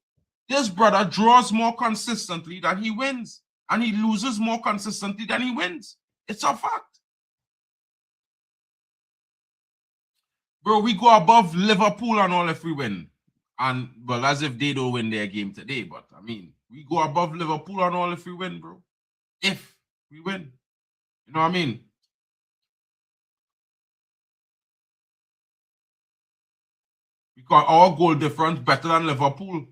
This brother draws more consistently than he wins. And he loses more consistently than he wins. It's a fact. Bro, we go above Liverpool and all if we win. And, well, as if they don't win their game today. But, I mean, we go above Liverpool and all if we win, bro. If we win. You know what I mean? Because our goal difference better than Liverpool.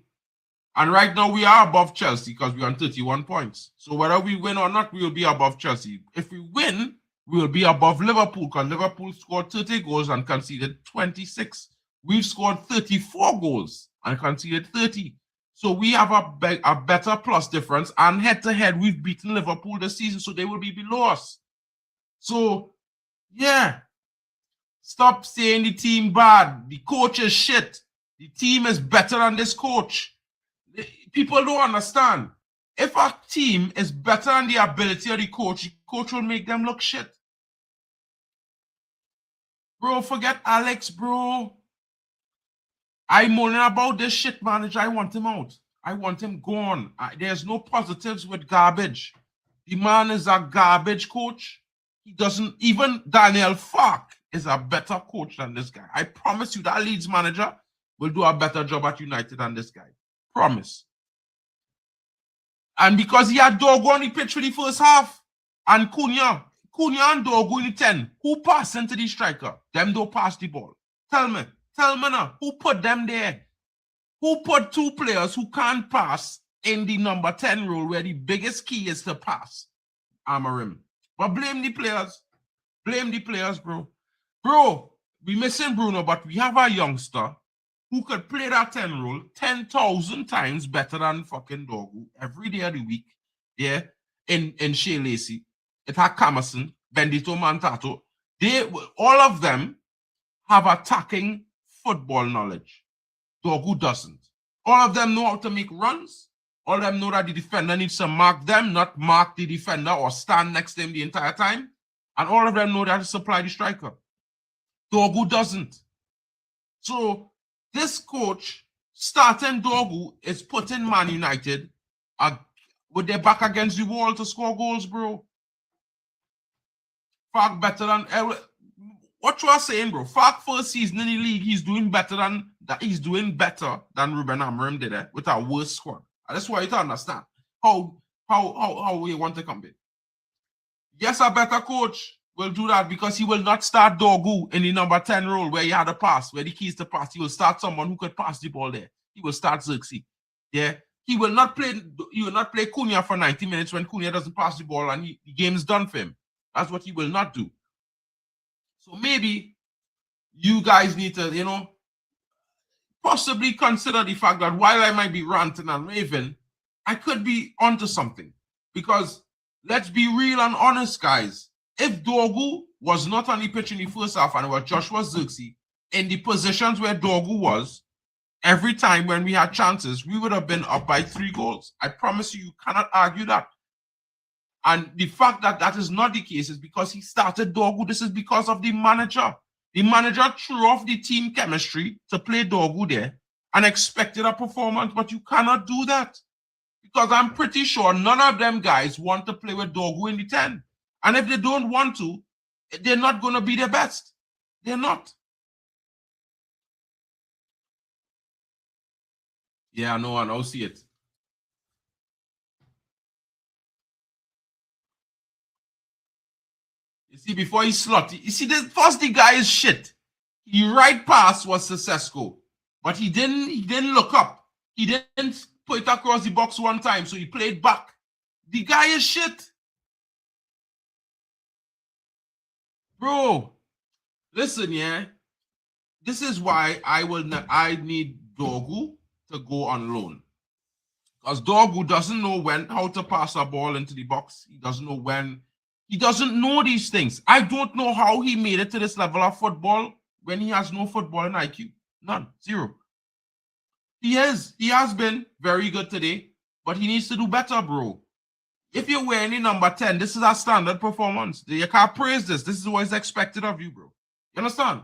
And right now we are above Chelsea because we're on 31 points. So whether we win or not, we will be above Chelsea. If we win, we will be above Liverpool because Liverpool scored 30 goals and conceded 26. We've scored 34 goals and conceded 30. So we have a better plus difference. And head-to-head, we've beaten Liverpool this season, so they will be below us. So, yeah. Stop saying the team bad. The coach is shit. The team is better than this coach. People don't understand. If a team is better than the ability of the coach will make them look shit. Bro, forget Alex, bro. I'm moaning about this shit manager. I want him out. I want him gone. There's no positives with garbage. The man is a garbage coach. He doesn't, even Daniel Fark is a better coach than this guy. I promise you that Leeds manager will do a better job at United than this guy. Promise. And because he had Dogo on the pitch for the first half, and Cunha and Dogo in the 10, who passed into the striker? Them don't pass the ball. Tell me now, who put them there? Who put 2 players who can't pass in the number 10 role where the biggest key is to pass? Amorim. But blame the players. Blame the players, bro. Bro, we missing Bruno, but we have a youngster who could play that 10 role 10,000 times better than fucking Dogu every day of the week. Yeah, in Shea Lacey. It had Camerson, Bendito Mantato. All of them have attacking football knowledge. Dogu doesn't. All of them know how to make runs. All of them know that the defender needs to mark them, not mark the defender or stand next to him the entire time. And all of them know that to supply the striker. Dogu doesn't. So this coach, starting Dogu, is putting Man United with their back against the wall to score goals, bro. Fark better than what you are saying, bro. Fark first season in the league, he's doing better than Ruben Amorim did it with our worst squad. And that's why you don't understand how we want to compete. Yes, a better coach will do that because he will not start Dogu in the number 10 role where he had a pass, where the keys to pass. He will start someone who could pass the ball there. He will start Xerxes. Yeah. He will not play Cunha for 90 minutes when Cunha doesn't pass the ball and the game is done for him. That's what he will not do. So maybe you guys need to, possibly consider the fact that while I might be ranting and raving, I could be onto something. Because let's be real and honest, guys. If Dogu was not on the pitch in the first half and it was Joshua Xerxes, in the positions where Dogu was, every time when we had chances, we would have been up by 3 goals. I promise you, you cannot argue that. And the fact that that is not the case is because he started Dorgu. This is because of the manager. The manager threw off the team chemistry to play Dorgu there and expected a performance, but you cannot do that. Because I'm pretty sure none of them guys want to play with Dorgu in the 10. And if they don't want to, they're not going to be their best. They're not. Yeah, no one. I'll see it. You see, before he slot, you see, first the guy is shit. The right pass was successful, but he didn't look up. He didn't put it across the box one time, so he played back. The guy is shit. Bro, listen, yeah. This is why I need Dorgu to go on loan. Because Dorgu doesn't know how to pass a ball into the box. He doesn't know when. He doesn't know these things. I don't know how he made it to this level of football when he has no footballing IQ. None. Zero. He has been very good today, but he needs to do better, bro. If you're wearing the number 10, this is our standard performance. You can't praise this. This is what is expected of you, bro. You understand?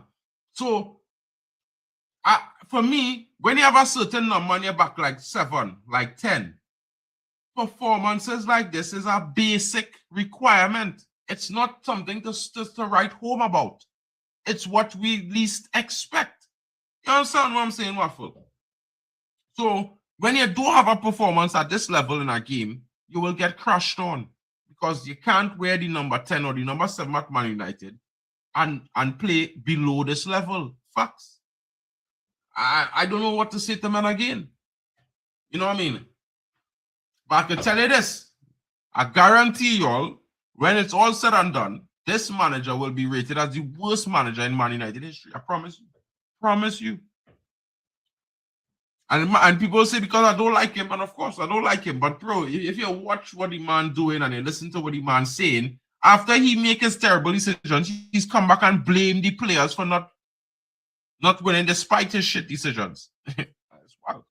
So, for me, when you have a certain number on your back, like 7, like 10, performances like this is a basic requirement. It's not something to write home about. It's what we least expect. You understand what I'm saying, Waffle? So when you do have a performance at this level in a game, you will get crushed on because you can't wear the number 10 or the number 7 at Man United and play below this level. Facts. I don't know what to say to man again. You know what I mean? But I can tell you this. I guarantee y'all, when it's all said and done, this manager will be rated as the worst manager in Man United history. I promise you. Promise you. And people say because I don't like him, and of course I don't like him. But bro, if you watch what the man doing and you listen to what the man saying, after he make his terrible decisions, he's come back and blame the players for not winning despite his shit decisions. That's wild.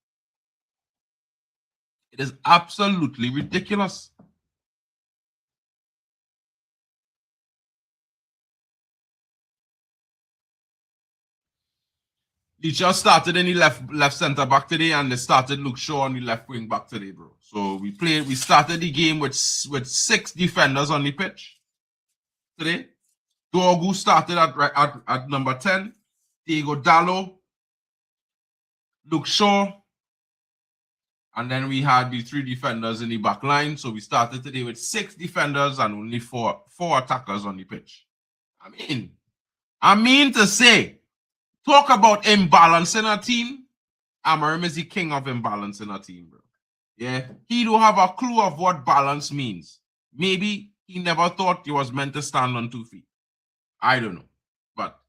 It is absolutely ridiculous. He just started in the left center back today, and they started Luke Shaw on the left wing back today, bro. So we started the game with 6 defenders on the pitch today. Dorgu started at number 10. Diego Dallo, Luke Shaw, and then we had the 3 defenders in the back line. So we started today with 6 defenders and only 4 attackers on the pitch. I mean to say, talk about imbalancing a team. Amorim is the king of imbalancing a team, bro. Yeah, he don't have a clue of what balance means. Maybe he never thought he was meant to stand on 2 feet. I don't know. But,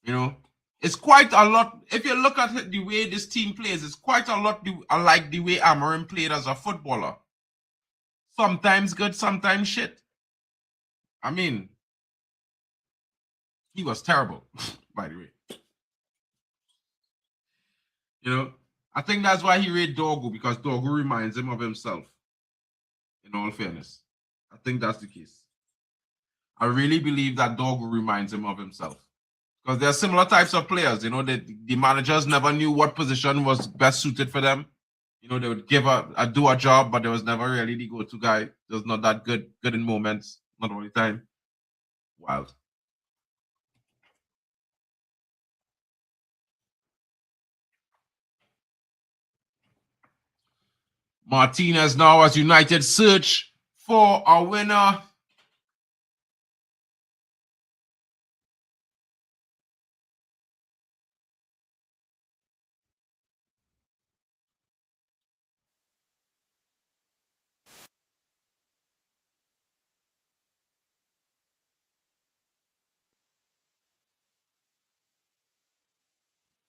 you know, it's quite a lot. If you look at the way this team plays, it's quite a lot like the way Amorim played as a footballer. Sometimes good, sometimes shit. I mean, he was terrible, by the way. You know, I think that's why he rated Dorgu, because Dorgu reminds him of himself. In all fairness, I think that's the case. I really believe that Dorgu reminds him of himself. Because they're similar types of players. You know, the managers never knew what position was best suited for them. You know, they would do a job, but there was never really the go-to guy. Just not that good in moments, not all the time. Wild. Martinez now as United search for a winner.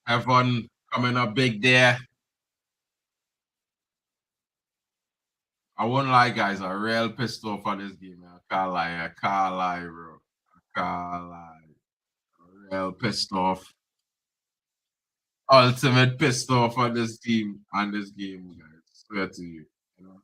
Everyone coming up big there. I won't lie, guys. I'm real pissed off on this game. Man. I can't lie, bro. I can't lie. I'm real pissed off. Ultimate pissed off on this team and this game, guys. Swear to you. You know?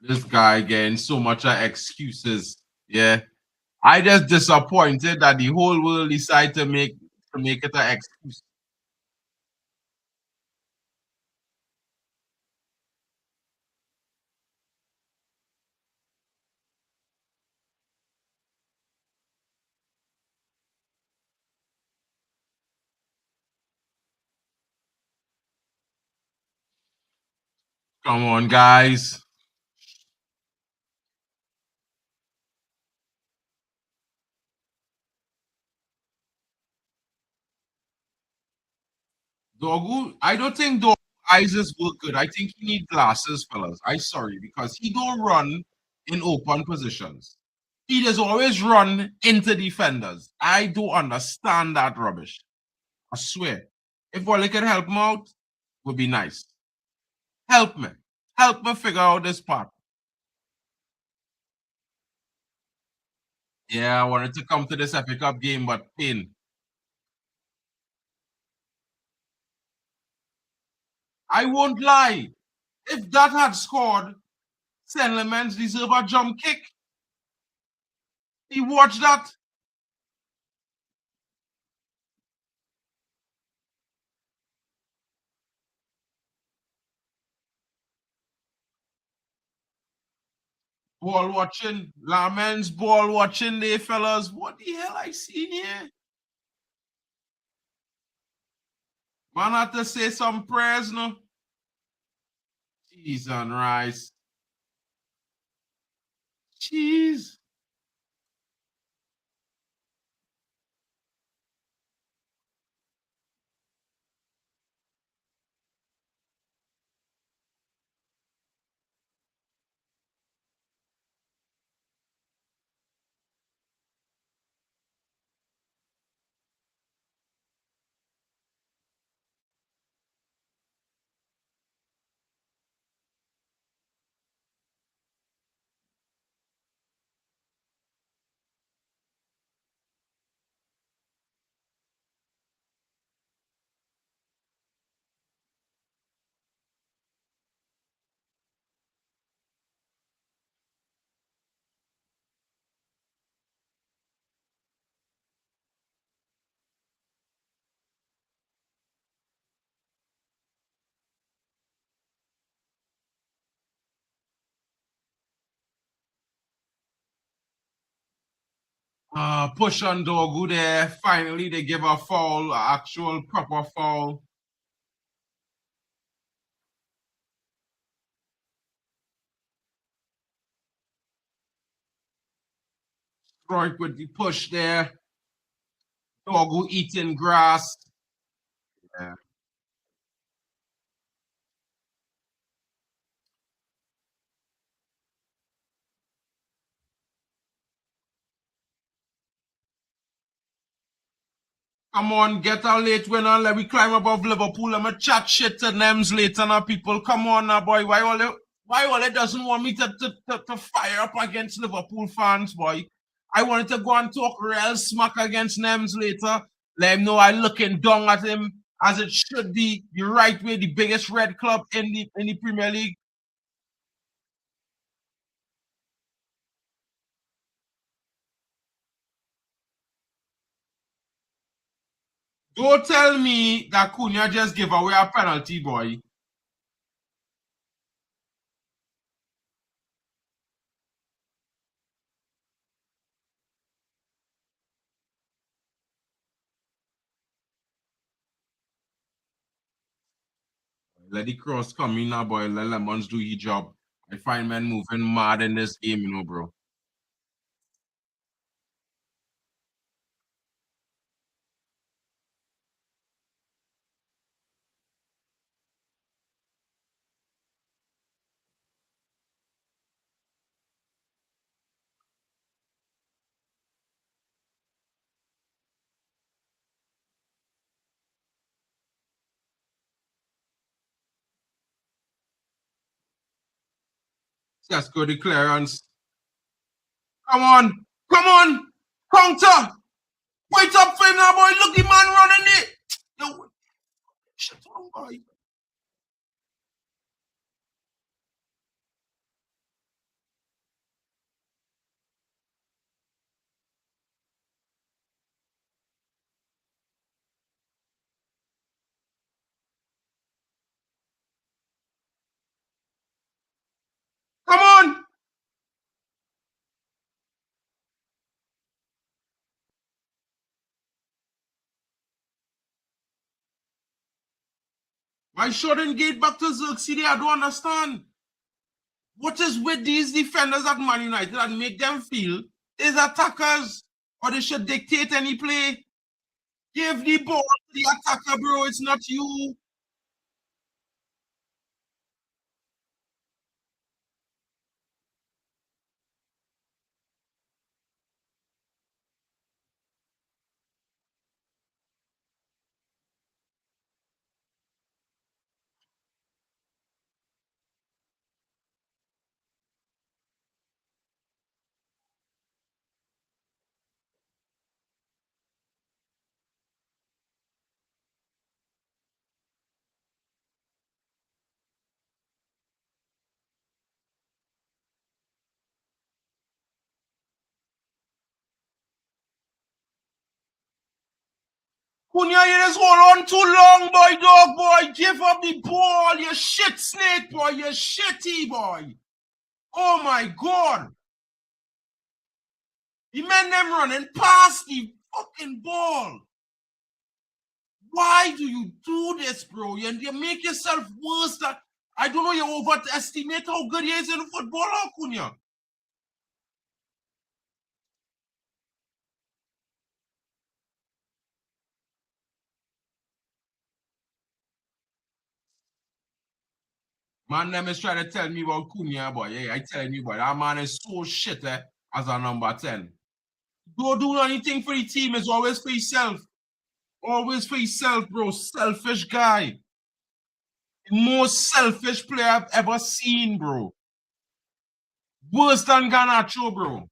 This guy getting so much of excuses. Yeah. I just disappointed that the whole world decided to make it an excuse. Come on, guys. Dogu, I don't think Dogu eyes is work good. I think he need glasses, fellas. I sorry, because he don't run in open positions. He does always run into defenders. I don't understand that rubbish. I swear. If Wally can help him out, would be nice. Help me. Help me figure out this part. Yeah, I wanted to come to this Epic Cup game, but pain. I won't lie. If that had scored, Saint Lemens deserve a jump kick. He watched that. Ball watching. Lamens ball watching there, fellas. What the hell I seen here? Man had to say some prayers, no? Cheese and rice. Cheese. Push on Dogu there. Finally, they give a foul, actual proper foul. Strike with the push there. Dogu eating grass. Yeah. Come on, get a late winner. Let me climb above Liverpool. I'm gonna chat shit to Nems later now, people. Come on now, boy. Why all it doesn't want me to fire up against Liverpool fans, boy? I wanted to go and talk real smack against Nems later. Let him know I looking down at him as it should be. The right way, the biggest red club in the Premier League. Don't tell me that Cunha just gave away a penalty, boy. Let the cross come in now, boy. Let Lemons do your job. I find men moving mad in this game, bro. Let's go the clearance. Come on. Come on. Counter. Wait up for him now, boy. Look, the man running it. Yo, shit on, boy. Why shouldn't get back to Xerxes? I don't understand. What is with these defenders at Man United that make them feel they're attackers or they should dictate any play? Give the ball to the attacker, bro. It's not you. Cunha, you just hold on too long, boy, dog, boy. Give up the ball, you shit snake, boy. You shitty, boy. Oh, my God. The men them running past the fucking ball. Why do you do this, bro? You make yourself worse. I don't know, you overestimate how good he is in football, Cunha. Man, them is trying to tell me about Cunha, boy. Yeah, I telling you, boy, that man is so shit as a number 10. Don't do anything for the team. It's always for yourself. Always for yourself, bro. Selfish guy. The most selfish player I've ever seen, bro. Worse than Garnacho, bro.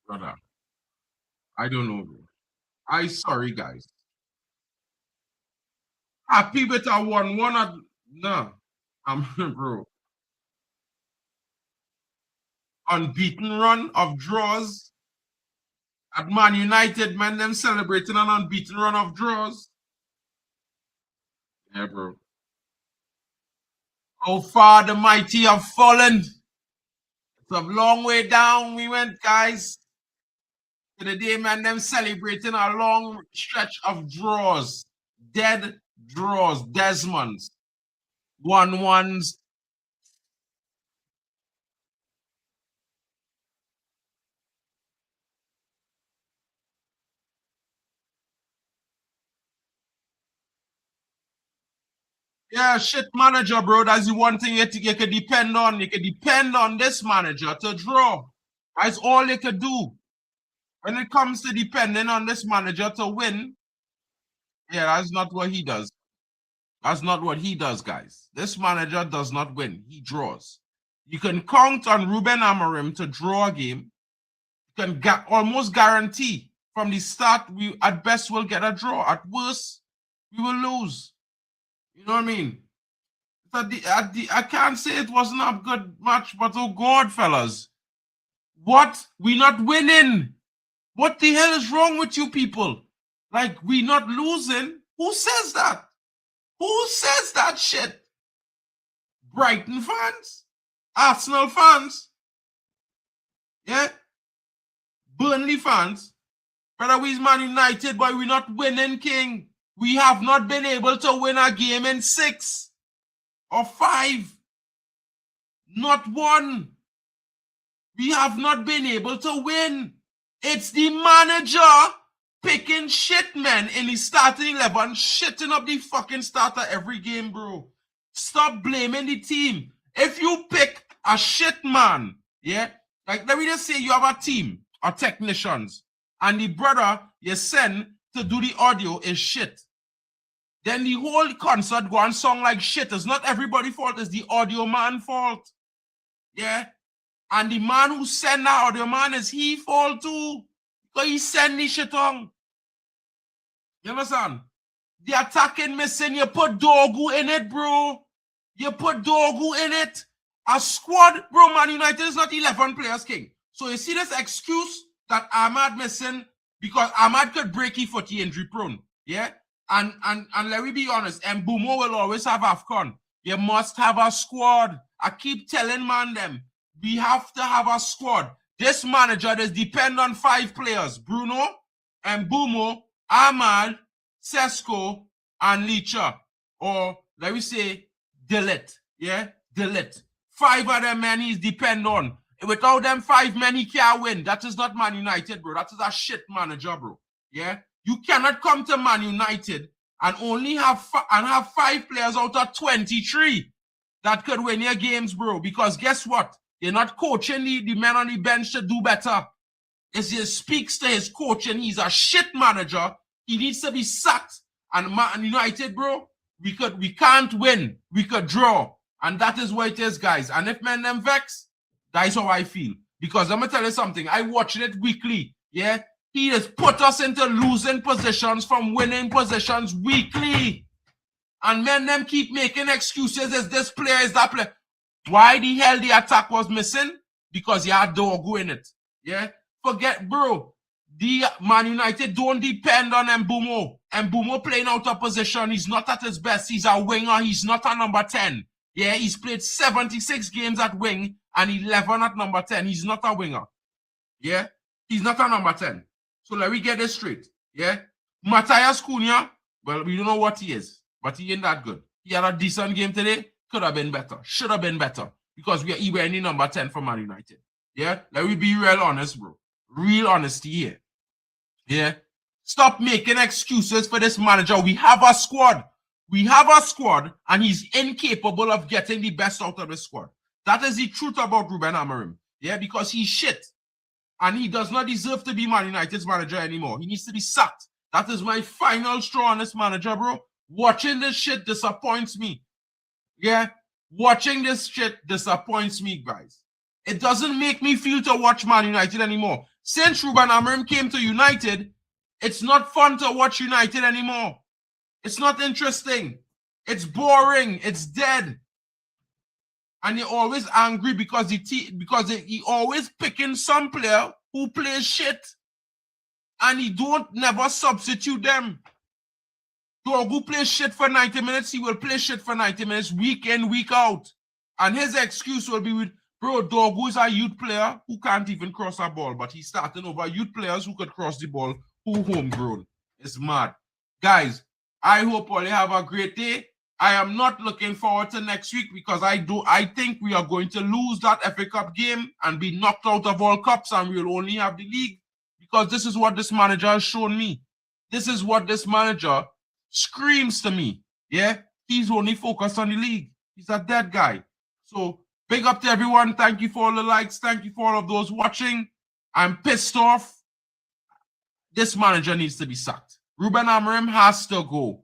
Brother, I don't know, bro. I sorry, guys. Happy with a 1-1. No, I'm bro. Unbeaten run of draws at Man United, man, them celebrating an unbeaten run of draws. Yeah, bro. How far the mighty have fallen. It's a long way down we went, guys. To the day, man, them celebrating a long stretch of draws. Dead draws, Desmonds. 1-1s. Yeah, shit manager, bro. That's the one thing you can depend on. You can depend on this manager to draw. That's all you can do. When it comes to depending on this manager to win, yeah, that's not what he does. That's not what he does, guys. This manager does not win. He draws. You can count on Ruben Amorim to draw a game. You can almost guarantee from the start, we at best will get a draw. At worst, we will lose. You know what I mean? I can't say it wasn't a good match, but oh God, fellas. What? We not winning. What the hell is wrong with you people? Like, we not losing? Who says that? Who says that shit? Brighton fans? Arsenal fans? Yeah? Burnley fans? Brother, we's Man United, but we not winning, King. We have not been able to win a game in 6 or 5. Not one. We have not been able to win. It's the manager picking shit men in the starting 11, shitting up the fucking starter every game, bro. Stop blaming the team. If you pick a shit man, yeah, like let me just say you have a team of technicians and the brother you send to do the audio is shit. Then the whole concert go on song like shit. It's not everybody's fault, it's the audio man fault. Yeah. And the man who send that audio man is he fault too. Because he send the shit on. You understand? The attacking missing, you put Dogu in it, bro. You put Dogu in it. A squad, bro, Man United is not 11 players, King. So you see this excuse that Ahmad missing because Ahmad could break his foot, he injury prone. Yeah? And let me be honest, Mbumo will always have AFCON. You must have a squad. I keep telling man them, we have to have a squad. This manager does depend on 5 players: Bruno, Mbumo, Ahmad, Sesko, and Licha. Or let me say, Delete. Yeah? Delete. 5 of them men he's depend on. Without them 5 men, he can't win. That is not Man United, bro. That is a shit manager, bro. Yeah? You cannot come to Man United and only have 5 players out of 23 that could win your games, bro. Because guess what? They're not coaching the men on the bench to do better. As he speaks to his coach and he's a shit manager, he needs to be sacked. And Man United, bro, we can't win. We could draw. And that is what it is, guys. And if men them vex, that's how I feel. Because I'm going to tell you something. I watch it weekly. Yeah? He has put us into losing positions from winning positions weekly. And men them keep making excuses as this player is that player. Why the hell the attack was missing? Because you had Dorgu in it. Yeah? Forget, bro. The Man United don't depend on Mbumo. Mbumo playing out of position. He's not at his best. He's a winger. He's not a number 10. Yeah, he's played 76 games at wing and 11 at number 10. He's not a winger. Yeah? He's not a number 10. So let me get this straight. Yeah? Matthias Cunha, well, we don't know what he is, but he ain't that good. He had a decent game today. Could have been better. Should have been better. Because he were any number 10 for Man United. Yeah? Let me be real honest, bro. Real honesty here. Yeah? Stop making excuses for this manager. We have a squad. We have a squad, and he's incapable of getting the best out of the squad. That is the truth about Ruben Amorim. Yeah? Because he's shit. And he does not deserve to be Man United's manager anymore. He needs to be sacked. That is my final straw on this manager, bro. Watching this shit disappoints me. Yeah? Watching this shit disappoints me, guys. It doesn't make me feel to watch Man United anymore. Since Ruben Amorim came to United, it's not fun to watch United anymore. It's not interesting. It's boring. It's dead. And you're always angry because he always picking some player who plays shit. And he don't never substitute them. Dorgu plays shit for 90 minutes. He will play shit for 90 minutes week in, week out. And his excuse will be with, bro, Dorgu is a youth player who can't even cross a ball. But he's starting over youth players who could cross the ball, who homegrown. It's mad. Guys, I hope all you have a great day. I am not looking forward to next week because I think we are going to lose that FA Cup game and be knocked out of all cups and we'll only have the league because this is what this manager has shown me. This is what this manager screams to me. Yeah? He's only focused on the league. He's a dead guy. So, big up to everyone. Thank you for all the likes. Thank you for all of those watching. I'm pissed off. This manager needs to be sacked. Ruben Amorim has to go.